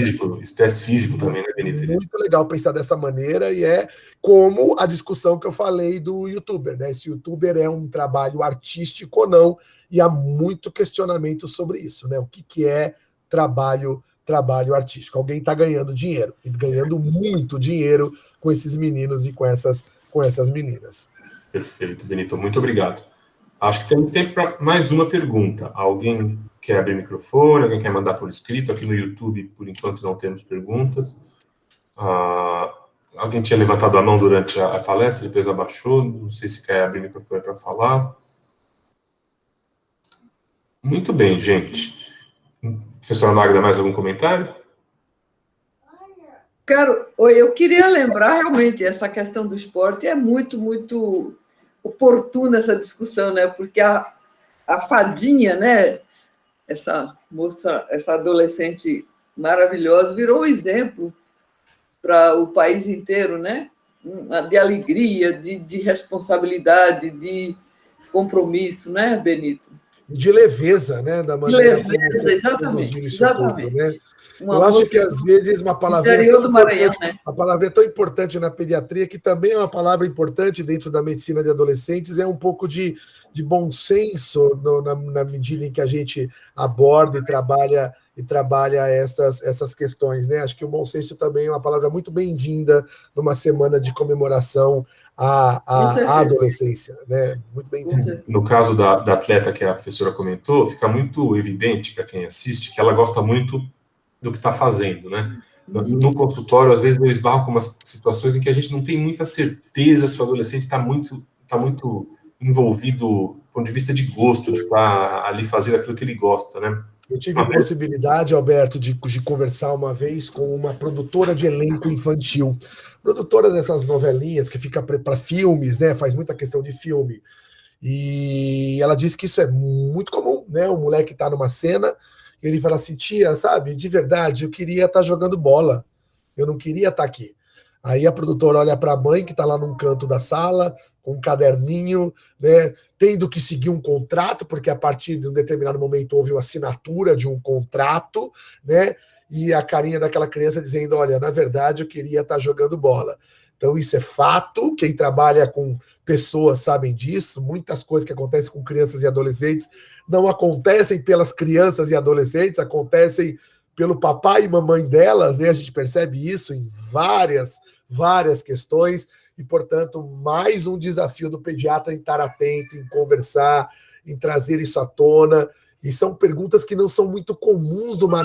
Estresse físico também, né, Benito? Muito legal pensar dessa maneira, e é como a discussão que eu falei do youtuber, né? Se youtuber é um trabalho artístico ou não, e há muito questionamento sobre isso, né? O que é trabalho artístico? Alguém está ganhando dinheiro, e ganhando muito dinheiro com esses meninos e com essas meninas. Perfeito, Benito, muito obrigado. Acho que temos tempo para mais uma pergunta. Alguém quer abrir microfone? Alguém quer mandar por escrito? Aqui no YouTube, por enquanto, não temos perguntas. Alguém tinha levantado a mão durante a palestra, depois abaixou. Não sei se quer abrir microfone para falar. Muito bem, gente. Professora Magda, mais algum comentário? Eu queria lembrar, realmente, essa questão do esporte é muito, muito oportuna essa discussão, né? Porque a Fadinha, né? Essa moça, essa adolescente maravilhosa, virou um exemplo para o país inteiro, né? De alegria, de responsabilidade, de compromisso, né, Benito? De leveza, né? Da maneira como exatamente, isso tudo, né? Eu acho que, às vezes, uma palavra do Maranhão, né? A palavra é tão importante na pediatria, que também é uma palavra importante dentro da medicina de adolescentes, é um pouco de bom senso na medida em que a gente aborda e trabalha essas questões, né? Acho que o bom senso também é uma palavra muito bem-vinda numa semana de comemoração à adolescência, né? Muito bem-vinda. No caso da atleta que a professora comentou, fica muito evidente para quem assiste que ela gosta muito do que está fazendo, né? No consultório, às vezes, eu esbarro com umas situações em que a gente não tem muita certeza se o adolescente está muito envolvido do ponto de vista de gosto, de estar ali fazendo aquilo que ele gosta, né? Eu tive a possibilidade, Alberto, de conversar uma vez com uma produtora de elenco infantil, produtora dessas novelinhas que fica para filmes, né? Faz muita questão de filme. E ela disse que isso é muito comum, né? O moleque está numa cena, ele fala assim, tia, sabe, de verdade, eu queria estar jogando bola, eu não queria estar aqui. Aí a produtora olha para a mãe, que está lá num canto da sala, com um caderninho, né, tendo que seguir um contrato, porque a partir de um determinado momento houve uma assinatura de um contrato, né, e a carinha daquela criança dizendo, olha, na verdade eu queria estar jogando bola. Então isso é fato, quem trabalha com pessoas sabem disso, muitas coisas que acontecem com crianças e adolescentes não acontecem pelas crianças e adolescentes, acontecem pelo papai e mamãe delas, né? A gente percebe isso em várias questões, e, portanto, mais um desafio do pediatra em estar atento, em conversar, em trazer isso à tona, e são perguntas que não são muito comuns de uma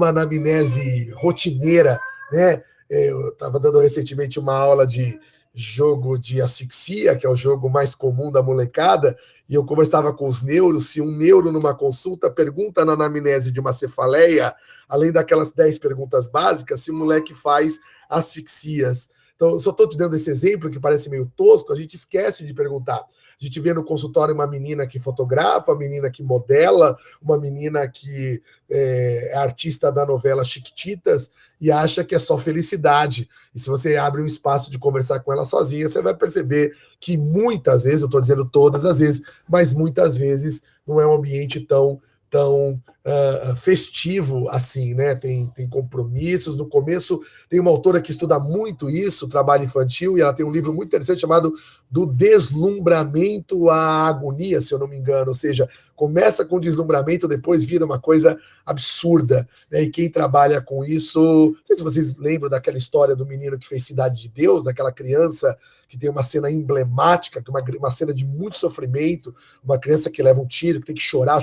anamnese rotineira, né? Eu estava dando recentemente uma aula de jogo de asfixia, que é o jogo mais comum da molecada, e eu conversava com os neuros, se um neuro numa consulta pergunta na anamnese de uma cefaleia, além daquelas 10 perguntas básicas, se o moleque faz asfixias. Então, eu só estou te dando esse exemplo, que parece meio tosco, a gente esquece de perguntar. A gente vê no consultório uma menina que fotografa, uma menina que modela, uma menina que é artista da novela Chiquititas, e acha que é só felicidade. E se você abre um espaço de conversar com ela sozinha, você vai perceber que muitas vezes, eu estou dizendo todas as vezes, mas muitas vezes não é um ambiente tão festivo assim, né? Tem compromissos. No começo, tem uma autora que estuda muito isso, trabalho infantil, e ela tem um livro muito interessante chamado Do Deslumbramento à Agonia, se eu não me engano. Ou seja, começa com deslumbramento, depois vira uma coisa absurda, né? E quem trabalha com isso, não sei se vocês lembram daquela história do menino que fez Cidade de Deus, daquela criança que tem uma cena emblemática, uma cena de muito sofrimento, uma criança que leva um tiro, que tem que chorar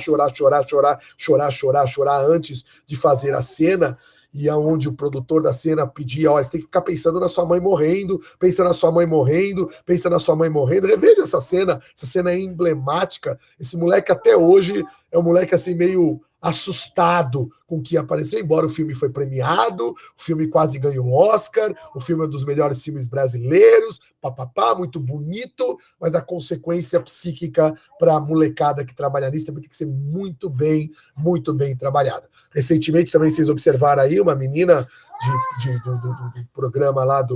antes de fazer a cena, e aonde o produtor da cena pedia, olha, você tem que ficar pensando na sua mãe morrendo, pensa na sua mãe morrendo, pensa na sua mãe morrendo. Reveja essa cena é emblemática. Esse moleque até hoje é um moleque assim meio assustado com o que apareceu, embora o filme foi premiado, o filme quase ganhou Oscar, o filme é um dos melhores filmes brasileiros, muito bonito, mas a consequência psíquica para a molecada que trabalha nisso também tem que ser muito bem trabalhada. Recentemente também vocês observaram aí uma menina do programa lá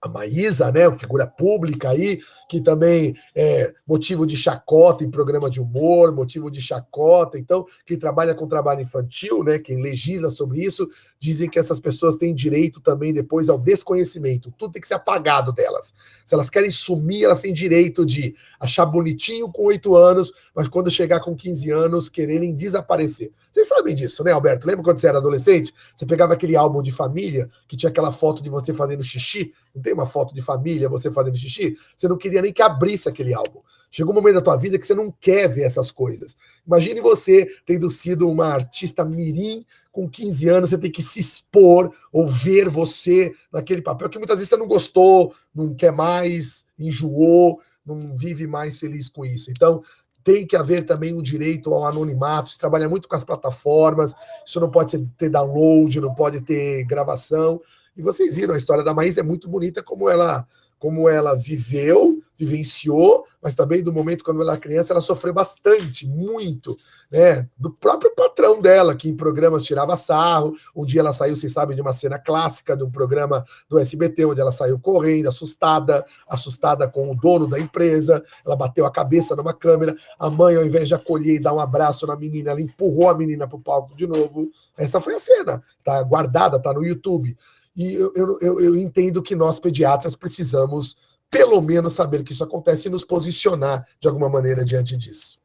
a Maísa, né, uma figura pública aí, que também é motivo de chacota em programa de humor, motivo de chacota. Então, quem trabalha com trabalho infantil, né, quem legisla sobre isso, dizem que essas pessoas têm direito também depois ao desconhecimento. Tudo tem que ser apagado delas. Se elas querem sumir, elas têm direito de achar bonitinho com 8 anos, mas quando chegar com 15 anos, quererem desaparecer. Vocês sabem disso, né, Alberto? Lembra quando você era adolescente? Você pegava aquele álbum de família, que tinha aquela foto de você fazendo xixi. Não tem uma foto de família, você fazendo xixi? Você não queria nem que abrisse aquele álbum. Chegou um momento da tua vida que você não quer ver essas coisas. Imagine você tendo sido uma artista mirim, com 15 anos, você tem que se expor ou ver você naquele papel que muitas vezes você não gostou, não quer mais, enjoou, não vive mais feliz com isso. Então, tem que haver também um direito ao anonimato. Se trabalha muito com as plataformas, isso não pode ter download, não pode ter gravação. E vocês viram, a história da Maísa é muito bonita, como ela vivenciou, mas também do momento quando ela era criança, ela sofreu bastante, muito, né? Do próprio patrão dela, que em programas tirava sarro. Um dia ela saiu, vocês sabem, de uma cena clássica de um programa do SBT, onde ela saiu correndo, assustada com o dono da empresa. Ela bateu a cabeça numa câmera. A mãe, ao invés de acolher e dar um abraço na menina, ela empurrou a menina para o palco de novo. Essa foi a cena, tá guardada, tá no YouTube. E eu entendo que nós, pediatras, precisamos, pelo menos, saber que isso acontece e nos posicionar de alguma maneira diante disso.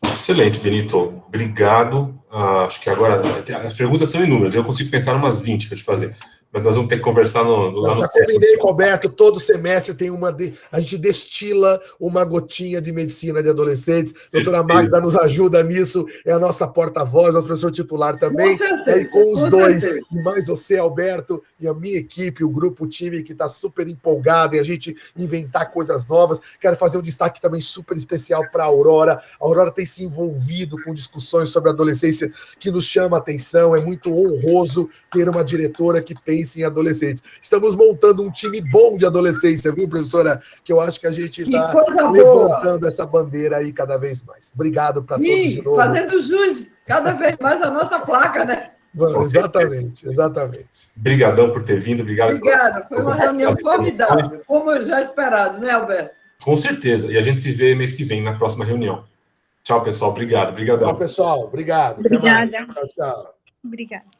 Excelente, Benito. Obrigado. Acho que agora as perguntas são inúmeras. Eu consigo pensar em umas 20 para te fazer. Mas nós vamos ter que conversar lá no... Já combinei com o Alberto, todo semestre tem a gente destila uma gotinha de medicina de adolescentes. A doutora Magda nos ajuda nisso, é a nossa porta-voz, nosso professor titular também. E com os dois, e mais você, Alberto, e a minha equipe, o grupo, o time que está super empolgado em a gente inventar coisas novas. Quero fazer um destaque também super especial para a Aurora. A Aurora tem se envolvido com discussões sobre a adolescência que nos chama a atenção. É muito honroso ter uma diretora que pensa em adolescentes. Estamos montando um time bom de adolescência, viu, professora? Que eu acho que a gente está levantando essa bandeira aí cada vez mais. Obrigado para todos de novo. Fazendo jus cada vez mais a nossa placa, né? Exatamente. Obrigadão por ter vindo. Obrigado. Foi uma reunião formidável, como já esperado, né, Alberto? Com certeza. E a gente se vê mês que vem, na próxima reunião. Tchau, pessoal. Obrigadão. Tchau, pessoal. Obrigado. Obrigada. Até mais. Tchau. Obrigada.